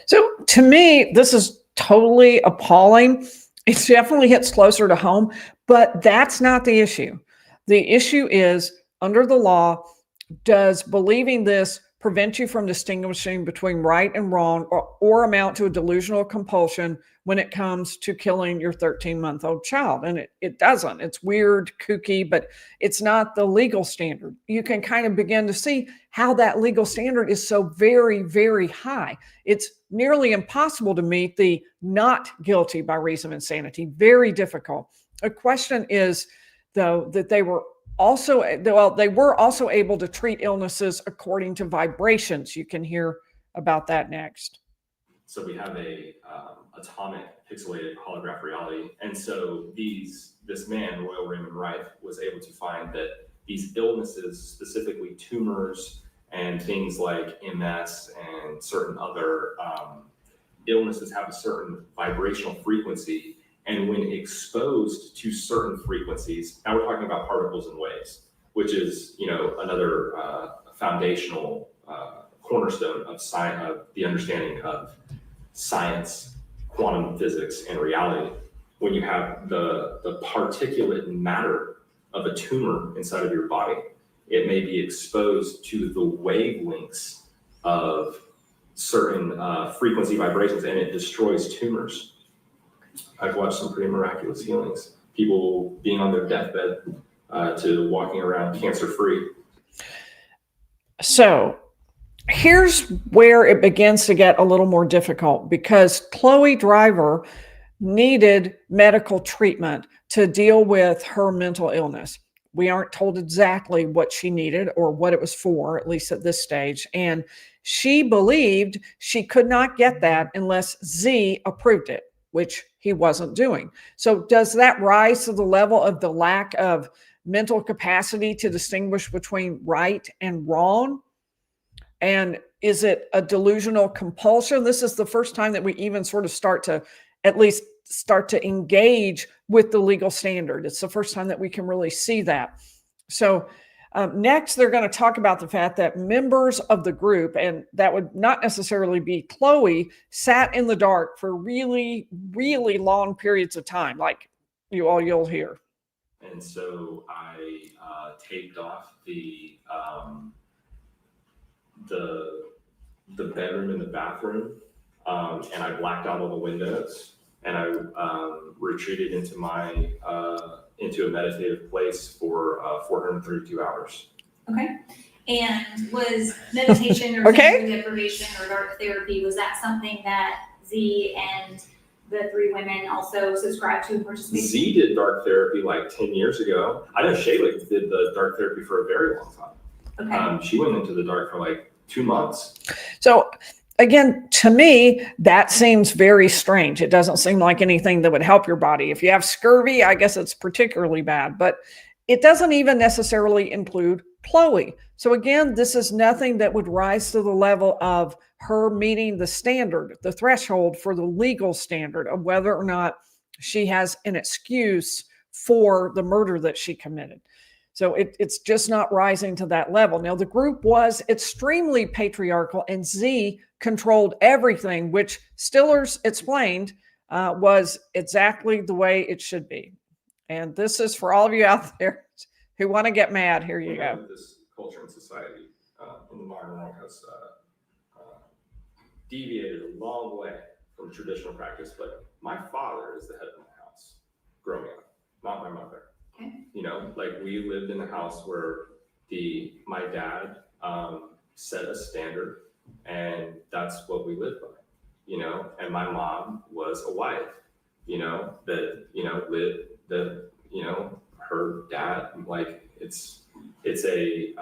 So to me, this is totally appalling. It definitely hits closer to home, but that's not the issue. The issue is, under the law, does believing this prevent you from distinguishing between right and wrong, or amount to a delusional compulsion when it comes to killing your 13-month-old child? And it doesn't. It's weird, kooky, but it's not the legal standard. You can kind of begin to see how that legal standard is so very, very high. It's nearly impossible to meet the not guilty by reason of insanity. Very difficult. The question is, though, that they were also able to treat illnesses according to vibrations. You can hear about that next. So we have a atomic pixelated holograph reality. And so this man, Royal Raymond Wright, was able to find that these illnesses, specifically tumors and things like MS and certain other illnesses, have a certain vibrational frequency. And when exposed to certain frequencies, now we're talking about particles and waves, which is, another foundational cornerstone of science, of the understanding of science, quantum physics, and reality. When you have the particulate matter of a tumor inside of your body, it may be exposed to the wavelengths of certain frequency vibrations, and it destroys tumors. I've watched some pretty miraculous healings. People being on their deathbed to walking around cancer-free. So here's where it begins to get a little more difficult, because Chloe Driver needed medical treatment to deal with her mental illness. We aren't told exactly what she needed or what it was for, at least at this stage. And she believed she could not get that unless Z approved it, which he wasn't doing. So does that rise to the level of the lack of mental capacity to distinguish between right and wrong? And is it a delusional compulsion? This is the first time that we even sort of start to engage with the legal standard. It's the first time that we can really see that. So next, they're going to talk about the fact that members of the group, and that would not necessarily be Chloe, sat in the dark for really, really long periods of time, like you'll hear. And so I taped off the bedroom and the bathroom, and I blacked out all the windows, and I retreated into into a meditative place for 432 hours. Okay. And was meditation or sensory deprivation or dark therapy, was that something that Z and the three women also subscribed to and participated in? Z did dark therapy like 10 years ago. I know Shayla did the dark therapy for a very long time. Okay. She went into the dark for like 2 months. So again, to me, that seems very strange. It doesn't seem like anything that would help your body. If you have scurvy, I guess it's particularly bad, but it doesn't even necessarily include Chloe. So again, this is nothing that would rise to the level of her meeting the standard, the threshold for the legal standard of whether or not she has an excuse for the murder that she committed. So it's just not rising to that level. Now, the group was extremely patriarchal, and Z controlled everything, which Stillers explained was exactly the way it should be. And this is for all of you out there who want to get mad. Here you go. This culture and society in the modern world has deviated a long way from traditional practice, but my father is the head of my house growing up, not my mother. Okay. Like we lived in a house where my dad set a standard, and that's what we lived by, and my mom was a wife, her dad, like it's a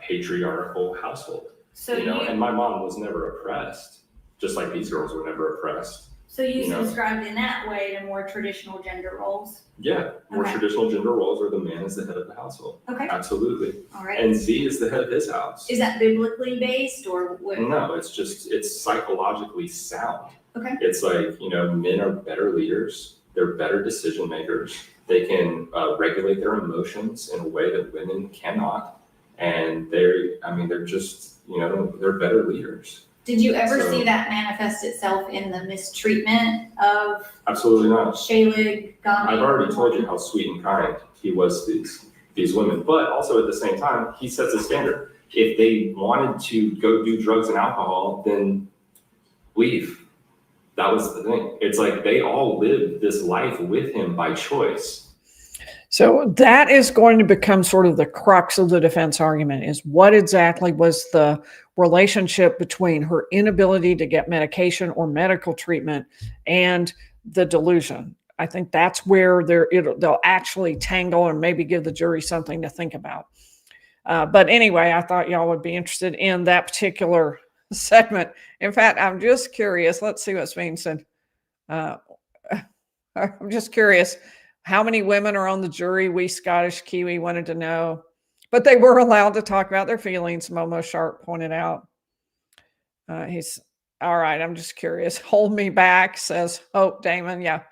patriarchal household, So and my mom was never oppressed, just like these girls were never oppressed. So you subscribed in that way to more traditional gender roles? Yeah, more traditional gender roles where the man is the head of the household. Okay. Absolutely. All right. And Z is the head of his house. Is that biblically based or what? No, it's psychologically sound. Okay. It's like, men are better leaders. They're better decision makers. They can regulate their emotions in a way that women cannot. And they're just, they're better leaders. Did you ever So- see that manifest itself in the mistreatment of Absolutely not. Shayla Gami? I've already told you how sweet and kind he was to these women, but also at the same time, he sets a standard. If they wanted to go do drugs and alcohol, then leave. That was the thing. It's like they all lived this life with him by choice. So that is going to become sort of the crux of the defense argument, is what exactly was the relationship between her inability to get medication or medical treatment and the delusion. I think that's where they'll actually tangle and maybe give the jury something to think about. But anyway, I thought y'all would be interested in that particular segment. In fact, I'm just curious. Let's see what's being said. I'm just curious. How many women are on the jury? We Scottish Kiwi wanted to know, but they were allowed to talk about their feelings. Momo Sharp pointed out. He's all right. I'm just curious. Hold me back, says Hope Damon. Yeah.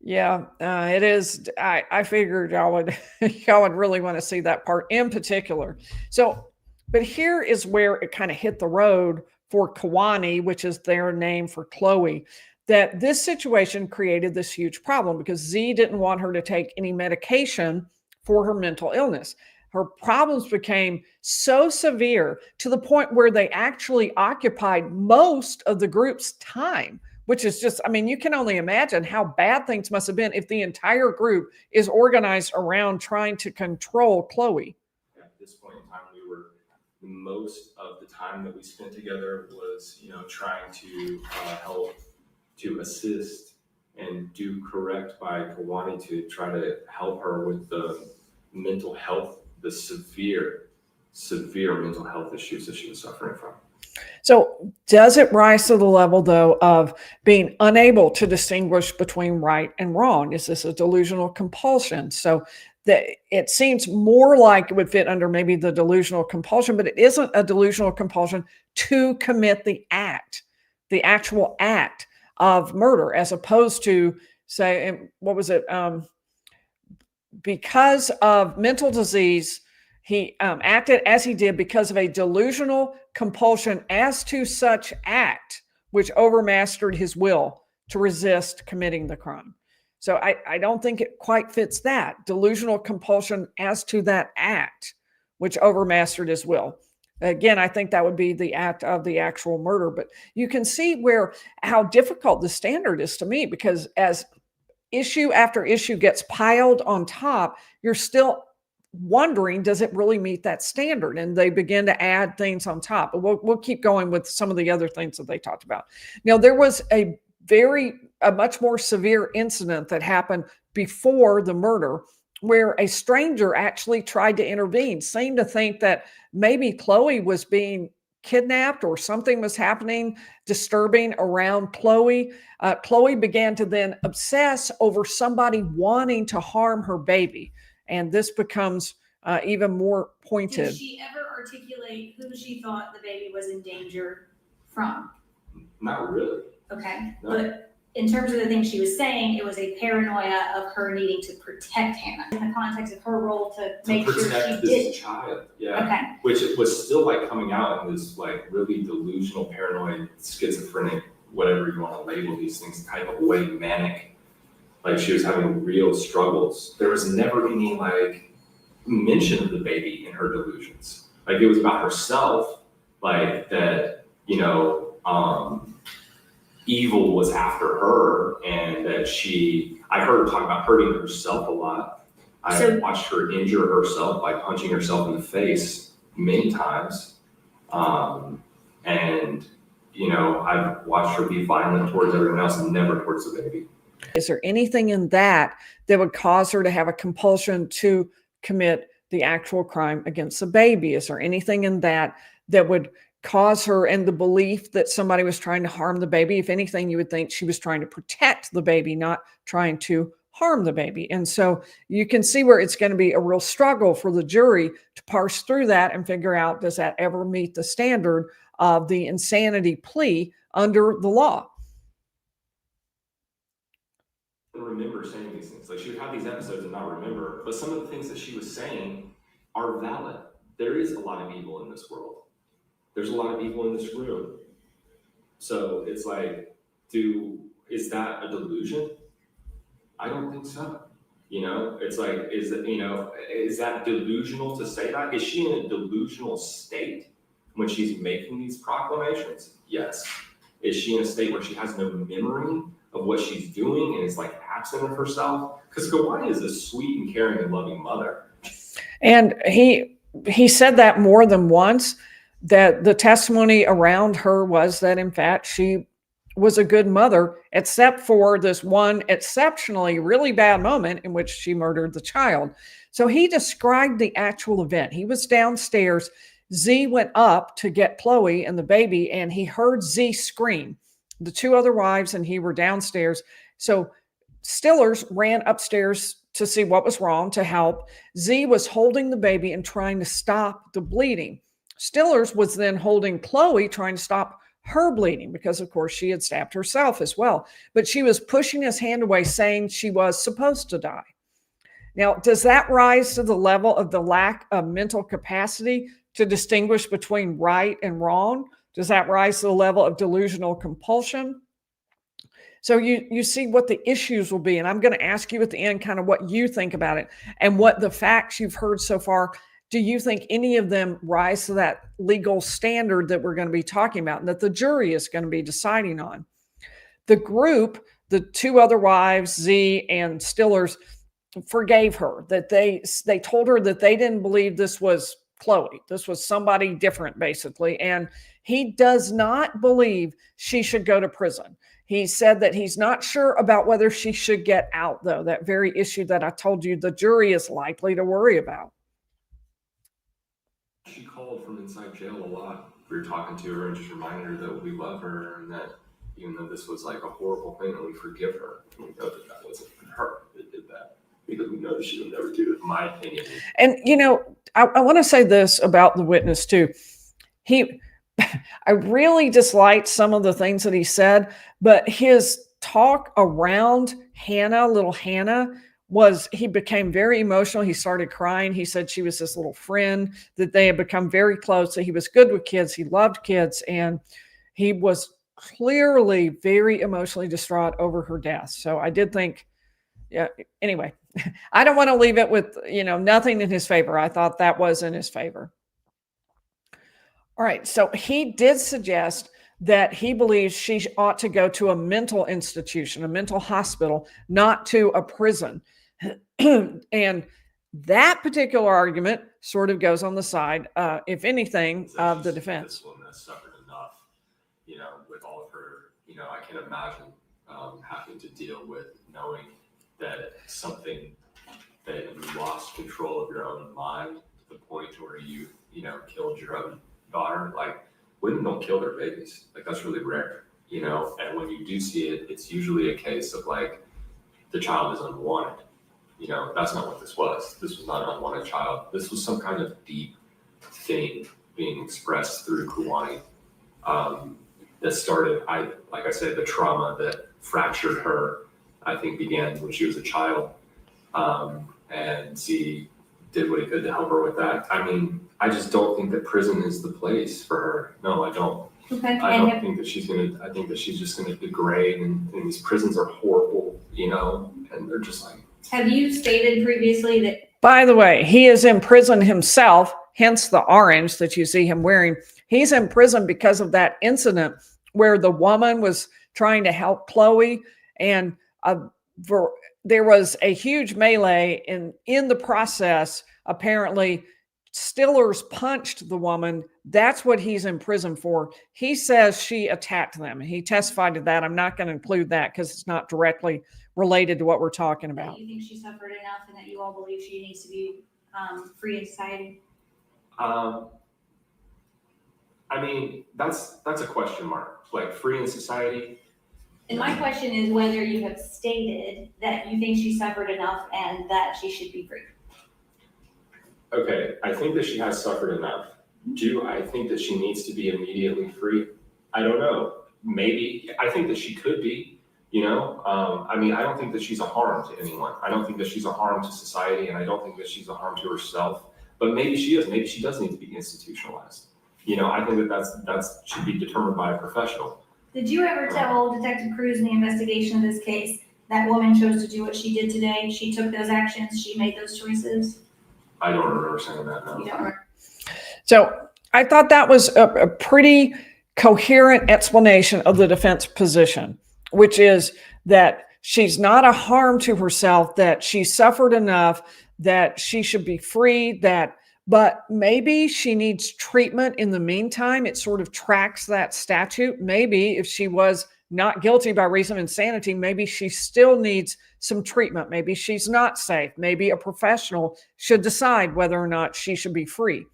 It is. I figured y'all would really want to see that part in particular. So, but here is where it kind of hit the road for Kawani, which is their name for Chloe. That this situation created this huge problem because Z didn't want her to take any medication for her mental illness. Her problems became so severe to the point where they actually occupied most of the group's time, which is just, you can only imagine how bad things must have been if the entire group is organized around trying to control Chloe. At this point in time, most of the time that we spent together was, trying to help to assist and do correct by Kawani to try to help her with the mental health, the severe mental health issues that she was suffering from. So does it rise to the level, though, of being unable to distinguish between right and wrong? Is this a delusional compulsion? So that it seems more like it would fit under maybe the delusional compulsion, but it isn't a delusional compulsion to commit the actual act of murder, as opposed to, say, what was it? Because of mental disease, he acted as he did because of a delusional compulsion as to such act, which overmastered his will to resist committing the crime. So I don't think it quite fits that. Delusional compulsion as to that act, which overmastered his will. Again, I think that would be the act of the actual murder. But you can see how difficult the standard is to meet, because as issue after issue gets piled on top, you're still wondering, does it really meet that standard? And they begin to add things on top. But we'll keep going with some of the other things that they talked about. Now, there was a much more severe incident that happened before the murder, where a stranger actually tried to intervene, seemed to think that maybe Chloe was being kidnapped or something was happening disturbing around Chloe. Chloe began to then obsess over somebody wanting to harm her baby. And this becomes even more pointed. Did she ever articulate who she thought the baby was in danger from? Not really. Okay, No. but in terms of the things she was saying, it was a paranoia of her needing to protect Hannah in the context of her role to make sure protect she this did. child, yeah. Okay, Which it was still coming out in this really delusional, paranoid, schizophrenic, whatever you want to label these things, type of way, manic. She was having real struggles. There was never any mention of the baby in her delusions. It was about herself, that, evil was after her, and that I heard her talk about hurting herself a lot. I watched her injure herself by punching herself in the face many times. And, I've watched her be violent towards everyone else and never towards the baby. Is there anything in that would cause her to have a compulsion to commit the actual crime against the baby? Is there anything in that would cause her, and the belief that somebody was trying to harm the baby? If anything, you would think she was trying to protect the baby, not trying to harm the baby. And so you can see where it's going to be a real struggle for the jury to parse through that and figure out, does that ever meet the standard of the insanity plea under the law? Remember saying these things. She would have these episodes and not remember, but some of the things that she was saying are valid. there is a lot of evil in this world. There's a lot of evil in this room. So it's like, is that a delusion? I don't think so. You know, it's like, is that delusional to say that? Is she in a delusional state when she's making these proclamations? Yes. Is she in a state where she has no memory of what she's doing and is like absent of herself? Because Gawani is a sweet and caring and loving mother. And he said that more than once, that the testimony around her was that in fact she was a good mother, except for this one exceptionally really bad moment in which she murdered the child. So he described the actual event. He was downstairs. Z went up to get Chloe and the baby, and he heard Z scream. The two other wives and he were downstairs. So Stillers ran upstairs to see what was wrong, to help. Z was holding the baby and trying to stop the bleeding. Stillers was then holding Chloe, trying to stop her bleeding, because of course she had stabbed herself as well. But she was pushing his hand away, saying she was supposed to die. Now, does that rise to the level of the lack of mental capacity to distinguish between right and wrong? Does that rise to the level of delusional compulsion? So you see what the issues will be. And I'm going to ask you at the end kind of what you think about it and what the facts you've heard so far. Do you think any of them rise to that legal standard that we're going to be talking about and that the jury is going to be deciding on? The group, the two other wives, Z and Stillers, forgave her, that they told her that they didn't believe this was Chloe. This was somebody different, basically. And he does not believe she should go to prison. He said that he's not sure about whether she should get out, though, that very issue that I told you the jury is likely to worry about. She called from inside jail a lot. We were talking to her and just reminded her that we love her and that even though this was like a horrible thing, that we forgive her. And we know that that wasn't her that did that, because we know that she would never do it, in my opinion. And, you know, I want to say this about the witness too. I really disliked some of the things that he said, but his talk around Hannah, little Hannah, he became very emotional. He started crying. He said she was his little friend, that they had become very close, that he was good with kids. He loved kids. And he was clearly very emotionally distraught over her death. So I did think, yeah, anyway, I don't want to leave it with, nothing in his favor. I thought that was in his favor. All right. So he did suggest that he believes she ought to go to a mental institution, a mental hospital, not to a prison. And that particular argument sort of goes on the side, if anything, of the defense. This woman has suffered enough, with all of her, I can imagine having to deal with knowing that something that you lost control of your own mind to the point where you killed your own daughter. Like, women don't kill their babies. Like, that's really rare, and when you do see it, it's usually a case of like the child is unwanted. That's not what this was. This was not an unwanted child. This was some kind of deep thing being expressed through Kuwani that started, like I said, the trauma that fractured her, I think, began when she was a child. And Z did what he could to help her with that. I mean, I just don't think that prison is the place for her. No, I don't. Okay. I don't think that I think that she's just gonna degrade, and these prisons are horrible, and they're just like. Have you stated previously that? By the way, he is in prison himself, hence the orange that you see him wearing. He's in prison because of that incident where the woman was trying to help Chloe, and there was a huge melee, and in the process, apparently, Stillers punched the woman. That's what he's in prison for. He says she attacked them. He testified to that. I'm not going to include that because it's not directly related to what we're talking about. You think she suffered enough and that you all believe she needs to be free in society? I mean, that's a question mark. Like, free in society. And my question is whether you have stated that you think she suffered enough and that she should be free. Okay, I think that she has suffered enough. Do I think that she needs to be immediately free? I don't know. Maybe. I think that she could be, I mean, I don't think that she's a harm to anyone. I don't think that she's a harm to society, and I don't think that she's a harm to herself. But maybe she is. Maybe she does need to be institutionalized. I think that should be determined by a professional. Did you ever tell Detective Cruz in the investigation of this case that woman chose to do what she did today? She took those actions. She made those choices. I don't remember saying that. No. You don't remember? So I thought that was a pretty coherent explanation of the defense position, which is that she's not a harm to herself, that she suffered enough, that she should be free, but maybe she needs treatment in the meantime. It sort of tracks that statute. Maybe if she was not guilty by reason of insanity, maybe she still needs some treatment. Maybe she's not safe. Maybe a professional should decide whether or not she should be free.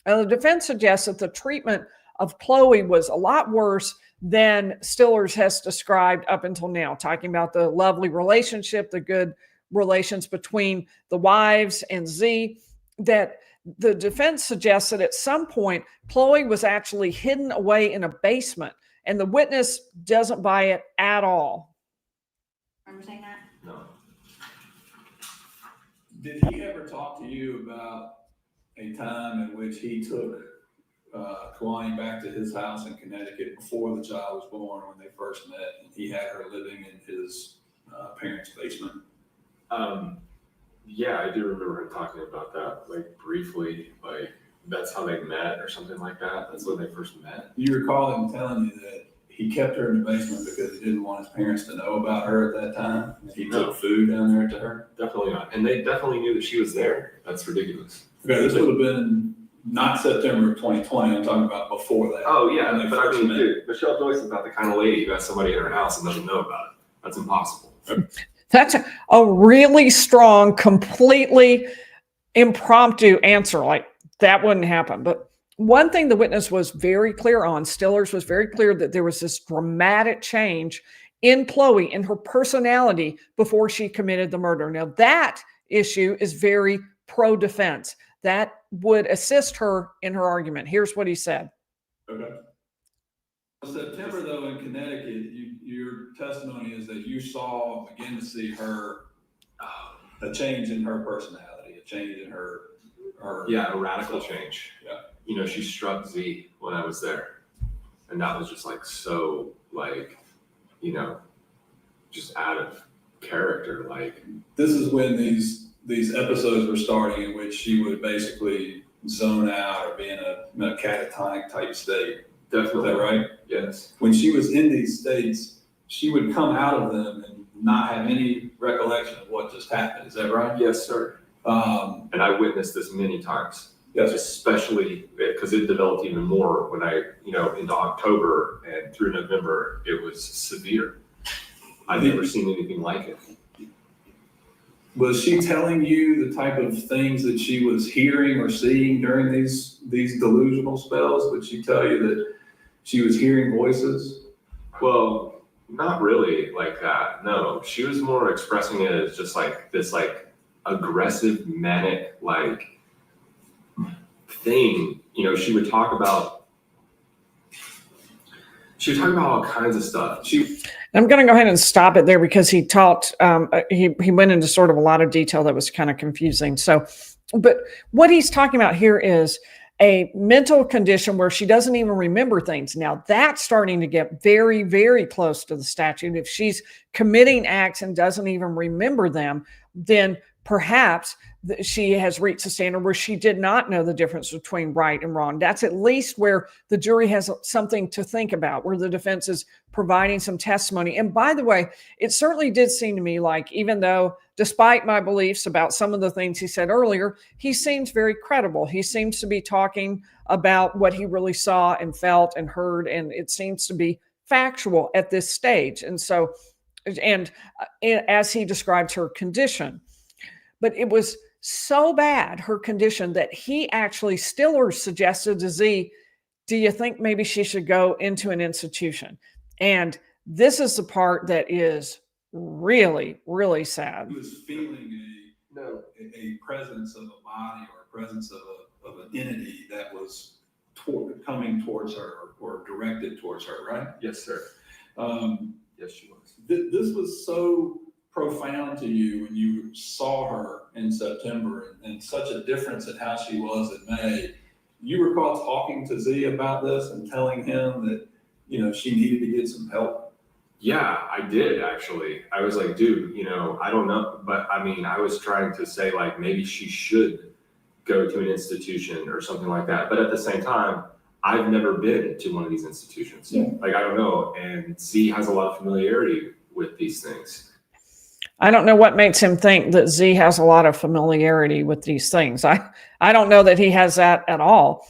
And the defense suggests that the treatment of Chloe was a lot worse than Stillers has described up until now, talking about the lovely relationship, the good relations between the wives and Z, that the defense suggests that at some point, Chloe was actually hidden away in a basement, and the witness doesn't buy it at all. Remember saying that? No. Did he ever talk to you about a time in which he took Kalani back to his house in Connecticut before the child was born, when they first met, and he had her living in his parents' basement? Yeah, I do remember him talking about that, like briefly, like that's how they met or something like that. That's when they first met. You recall him telling you that he kept her in the basement because he didn't want his parents to know about her at that time? He took food down there to her? Definitely not. And they definitely knew that she was there. That's ridiculous. Okay, this would have been not September of 2020. I'm talking about before that. Oh, yeah. When they But I first mean, met. dude, Michelle Joyce is not the kind of lady who has somebody in her house and doesn't know about it. That's impossible. That's a really strong, completely impromptu answer. Like, that wouldn't happen. But one thing the witness was very clear on, Stillers was very clear that there was this dramatic change in Chloe, in her personality, before she committed the murder. Now, that issue is very pro-defense. That would assist her in her argument. Here's what he said. Okay. September, though, in Connecticut, your testimony is that you begin to see her, a change in her personality, a change in her. Yeah, a radical change. Yeah. She struck Z when I was there. And that was just like so, like, just out of character. Like, This is when these episodes were starting in which she would basically zone out or be in a catatonic type state. definitely. Is that right? Yes. When she was in these states, she would come out of them and not have any recollection of what just happened. Is that right? Yes, sir. And I witnessed this many times. Yes. Especially because it developed even more when into October and through November, it was severe. I've never seen anything like it. Was she telling you the type of things that she was hearing or seeing during these delusional spells? Would she tell you that she was hearing voices? Well, not really like that. No, she was more expressing it as just like this, like aggressive, manic, like thing. She would talk about all kinds of stuff. I'm going to go ahead and stop it there because he talked, he went into sort of a lot of detail that was kind of confusing. So, but what he's talking about here is a mental condition where she doesn't even remember things. Now that's starting to get very, very close to the statute. If she's committing acts and doesn't even remember them, then perhaps she has reached a standard where she did not know the difference between right and wrong. That's at least where the jury has something to think about, where the defense is providing some testimony. And by the way, it certainly did seem to me like, even though despite my beliefs about some of the things he said earlier, he seems very credible. He seems to be talking about what he really saw and felt and heard, and it seems to be factual at this stage. And so, and as he described her condition, but it was so bad, her condition, that he actually Stillers suggested to Z, do you think maybe she should go into an institution? And this is the part that is really, really sad. He was feeling a presence of a body or a presence of an entity that was coming towards her or directed towards her, right? Yes, sir. Yes, she was. This was so profound to you when you saw her in September and such a difference in how she was in May. You recall talking to Z about this and telling him that, she needed to get some help? Yeah, I did actually. I was like, dude, I don't know. But I mean, I was trying to say like, maybe she should go to an institution or something like that. But at the same time, I've never been to one of these institutions. Yeah. Like, I don't know. And Z has a lot of familiarity with these things. I don't know what makes him think that Z has a lot of familiarity with these things. I don't know that he has that at all.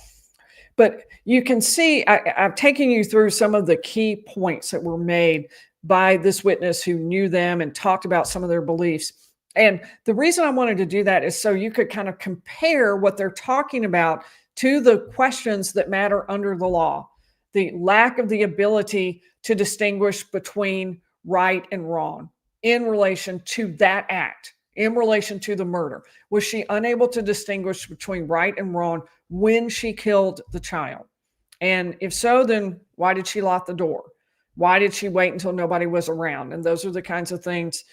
But you can see, I've taken you through some of the key points that were made by this witness who knew them and talked about some of their beliefs. And the reason I wanted to do that is so you could kind of compare what they're talking about to the questions that matter under the law. The lack of the ability to distinguish between right and wrong in relation to that act, in relation to the murder. Was she unable to distinguish between right and wrong when she killed the child? And if so, then why did she lock the door? Why did she wait until nobody was around? And those are the kinds of things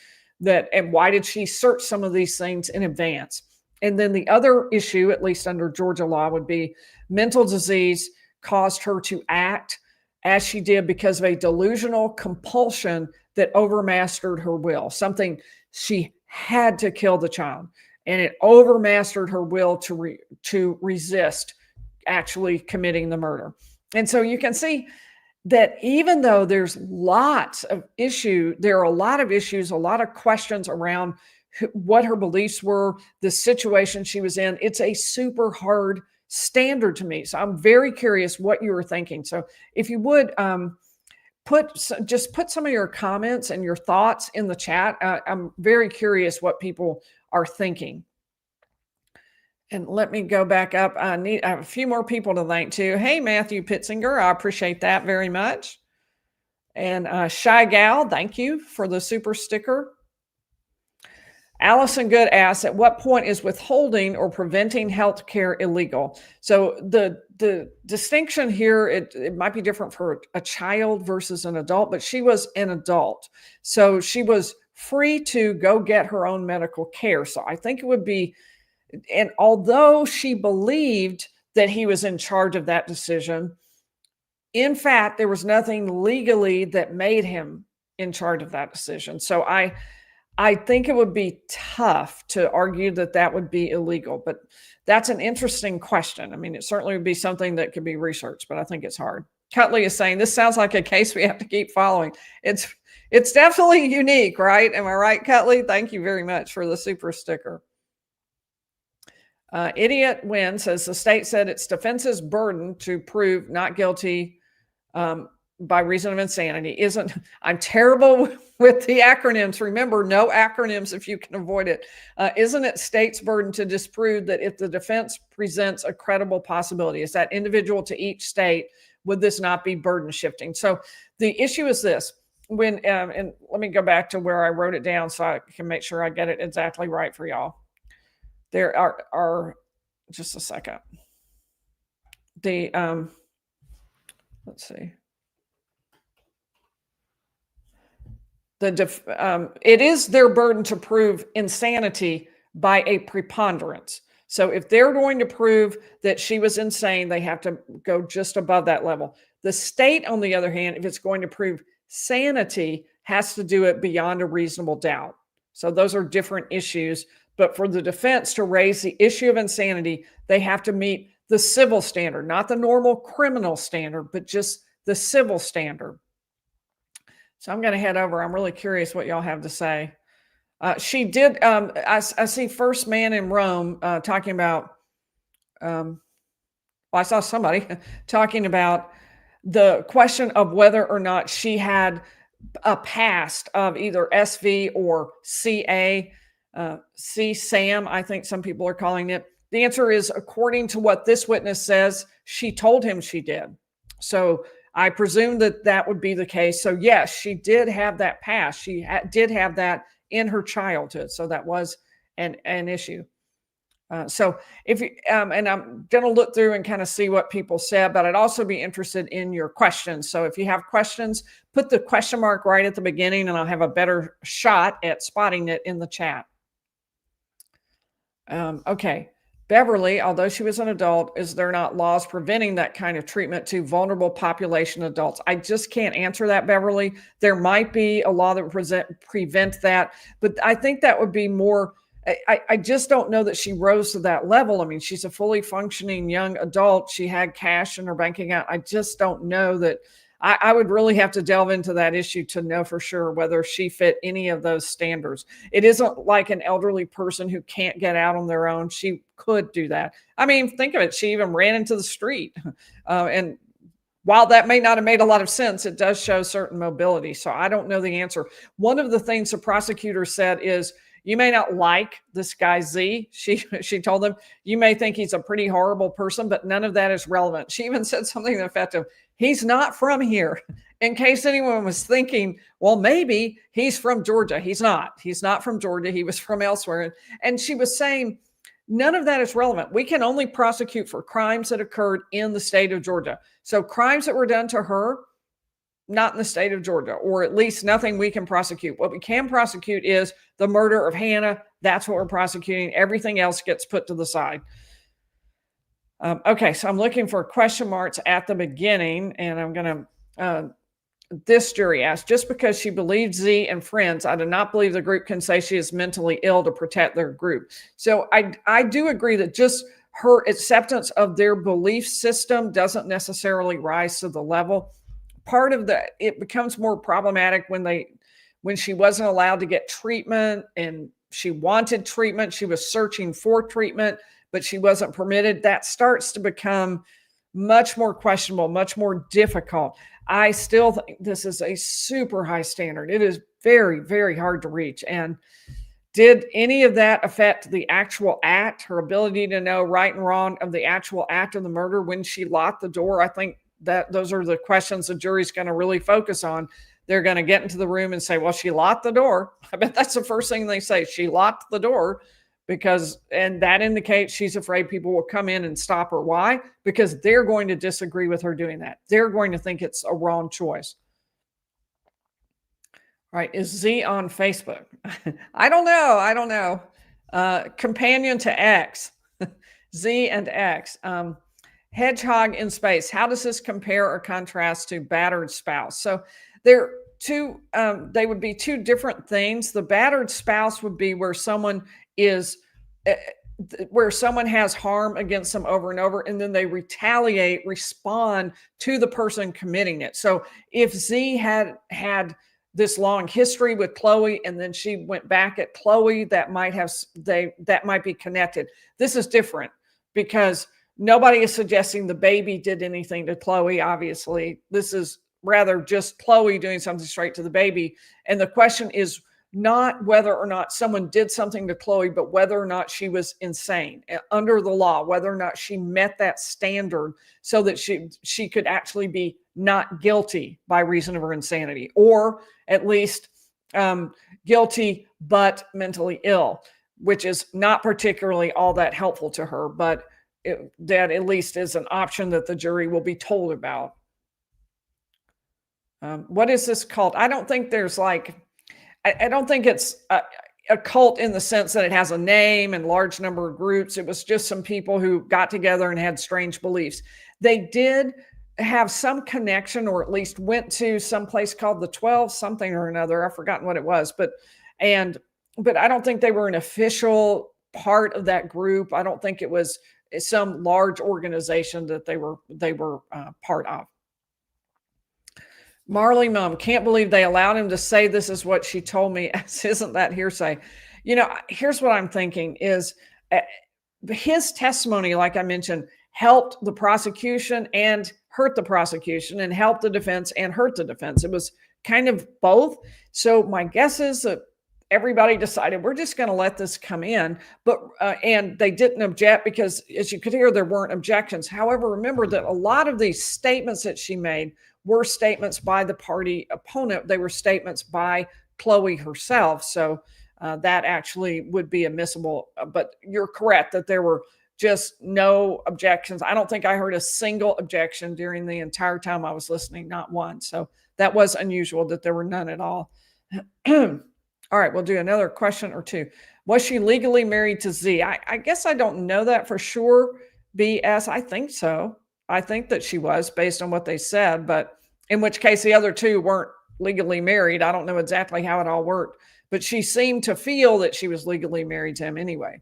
and why did she search some of these things in advance? And then the other issue, at least under Georgia law, would be mental disease caused her to act as she did because of a delusional compulsion that overmastered her will, something she had to kill the child, and it overmastered her will to resist actually committing the murder. And so you can see that even though there's lots of there are a lot of issues, a lot of questions around what her beliefs were, the situation she was in, it's a super hard standard to me. So I'm very curious what you were thinking. So if you would put some of your comments and your thoughts in the chat. I'm very curious what people are thinking. And let me go back up. I have a few more people to thank too. Hey, Matthew Pitzinger, I appreciate that very much. And Shy Gal, thank you for the super sticker. Allison Good asks, at what point is withholding or preventing health care illegal? So the distinction here, it might be different for a child versus an adult, but she was an adult. So she was free to go get her own medical care. So I think it would be, and although she believed that he was in charge of that decision, in fact, there was nothing legally that made him in charge of that decision. So I think it would be tough to argue that would be illegal, but that's an interesting question. I mean, it certainly would be something that could be researched, but I think it's hard. Cutley is saying, this sounds like a case we have to keep following. It's definitely unique, right? Am I right, Cutley? Thank you very much for the super sticker. Idiot Win says, the state said it's defense's burden to prove not guilty by reason of insanity. I'm terrible with the acronyms. Remember, no acronyms if you can avoid it. Isn't it state's burden to disprove that if the defense presents a credible possibility? Is that individual to each state? Would this not be burden shifting? So the issue is this. And let me go back to where I wrote it down so I can make sure I get it exactly right for y'all. There are just a second. Let's see. It is their burden to prove insanity by a preponderance. So if they're going to prove that she was insane, they have to go just above that level. The state, on the other hand, if it's going to prove sanity, has to do it beyond a reasonable doubt. So those are different issues. But for the defense to raise the issue of insanity, they have to meet the civil standard, not the normal criminal standard, but just the civil standard. So I'm going to head over. I'm really curious what y'all have to say. She did, I see First Man in Rome talking about, I saw somebody talking about the question of whether or not she had a past of either SV or CA, CSAM, I think some people are calling it. The answer is, according to what this witness says, she told him she did. So I presume that would be the case. So yes, she did have that past. She did have that in her childhood. So that was an issue. So if you, and I'm going to look through and kind of see what people said, but I'd also be interested in your questions. So if you have questions, put the question mark right at the beginning and I'll have a better shot at spotting it in the chat. Okay. Beverly, although she was an adult, is there not laws preventing that kind of treatment to vulnerable population adults? I just can't answer that, Beverly. There might be a law that would prevent that, but I think that would be more. I just don't know that she rose to that level. I mean, she's a fully functioning young adult. She had cash in her bank account. I just don't know that. I would really have to delve into that issue to know for sure whether she fit any of those standards. It isn't like an elderly person who can't get out on their own. She could do that. I mean, think of it. She even ran into the street. And while that may not have made a lot of sense, it does show certain mobility. So I don't know the answer. One of the things the prosecutor said is, you may not like this guy Z. She told them, you may think he's a pretty horrible person, but none of that is relevant. She even said something to the effect of, he's not from here. In case anyone was thinking, well, maybe he's from Georgia. He's not. He's not from Georgia. He was from elsewhere. And she was saying, none of that is relevant. We can only prosecute for crimes that occurred in the state of Georgia. So crimes that were done to her, not in the state of Georgia, or at least nothing we can prosecute. What we can prosecute is the murder of Hannah. That's what we're prosecuting. Everything else gets put to the side. Okay, so I'm looking for question marks at the beginning, and I'm going to, this jury asked, just because she believed Z and friends, I do not believe the group can say she is mentally ill to protect their group. So I do agree that just her acceptance of their belief system doesn't necessarily rise to the level. Part of it becomes more problematic when she wasn't allowed to get treatment, and she wanted treatment. She was searching for treatment, but she wasn't permitted. That starts to become much more questionable, much more difficult. I still think this is a super high standard. It is very, very hard to reach. And did any of that affect the actual act, her ability to know right and wrong of the actual act of the murder when she locked the door? I think that those are the questions the jury's going to really focus on. They're going to get into the room and say, well, she locked the door. I bet that's the first thing they say. She locked the door and that indicates she's afraid people will come in and stop her. Why? Because they're going to disagree with her doing that. They're going to think it's a wrong choice. All right. Is Z on Facebook? I don't know. Companion to X, Z and X. Hedgehog in space. How does this compare or contrast to battered spouse? So they're two, they would be two different things. The battered spouse would be where someone has harm against them over and over, and then they respond to the person committing it. So if Z had this long history with Chloe, and then she went back at Chloe, that might be connected. This is different because nobody is suggesting the baby did anything to Chloe. Obviously, this is rather just Chloe doing something straight to the baby. And the question is not whether or not someone did something to Chloe, but whether or not she was insane under the law, whether or not she met that standard so that she could actually be not guilty by reason of her insanity, or at least guilty but mentally ill, which is not particularly all that helpful to her, but that at least is an option that the jury will be told about. What is this cult? I don't think there's I don't think it's a cult in the sense that it has a name and large number of groups. It was just some people who got together and had strange beliefs. They did have some connection, or at least went to some place called the 12 something or another. I've forgotten what it was, but I don't think they were an official part of that group. I don't think it was some large organization that they were part of. Marley Mum, can't believe they allowed him to say this is what she told me. Isn't that hearsay? Here's what I'm thinking is his testimony, like I mentioned, helped the prosecution and hurt the prosecution, and helped the defense and hurt the defense. It was kind of both. So my guess is that everybody decided we're just going to let this come in, and they didn't object because, as you could hear, there weren't objections. However, remember that a lot of these statements that she made were statements by the party opponent. They were statements by Chloe herself. So that actually would be admissible. But you're correct that there were just no objections. I don't think I heard a single objection during the entire time I was listening, not one. So that was unusual that there were none at all. All All right, we'll do another question or two. Was she legally married to Z? I guess I don't know that for sure, BS. I think so. I think that she was based on what they said, but in which case the other two weren't legally married. I don't know exactly how it all worked, but she seemed to feel that she was legally married to him anyway.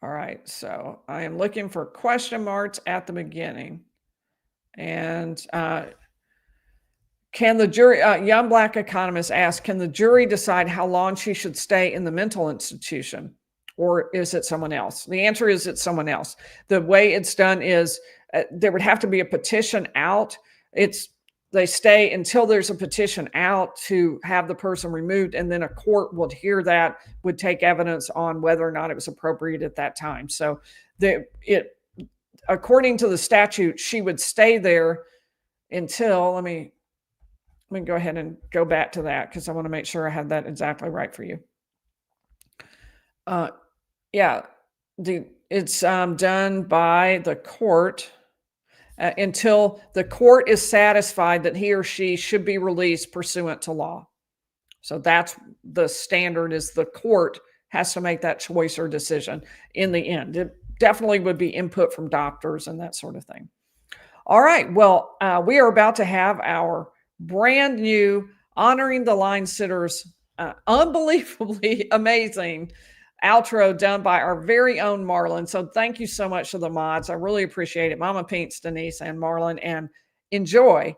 All right, so I am looking for question marks at the beginning. And can the jury, young Black economist asked, can the jury decide how long she should stay in the mental institution? Or is it someone else? The answer is it's someone else. The way it's done is there would have to be a petition out. They stay until there's a petition out to have the person removed, and then a court would hear that, would take evidence on whether or not it was appropriate at that time. So according to the statute, she would stay there until, let me go ahead and go back to that because I want to make sure I have that exactly right for you. It's done by the court until the court is satisfied that he or she should be released pursuant to law. So that's the standard, is the court has to make that choice or decision in the end. It definitely would be input from doctors and that sort of thing. All right, well, we are about to have our brand new Honoring the Line Sitters, unbelievably amazing outro done by our very own Marlon. So thank you so much to the mods. I really appreciate it. Mama Pinks, Denise, and Marlon, and enjoy.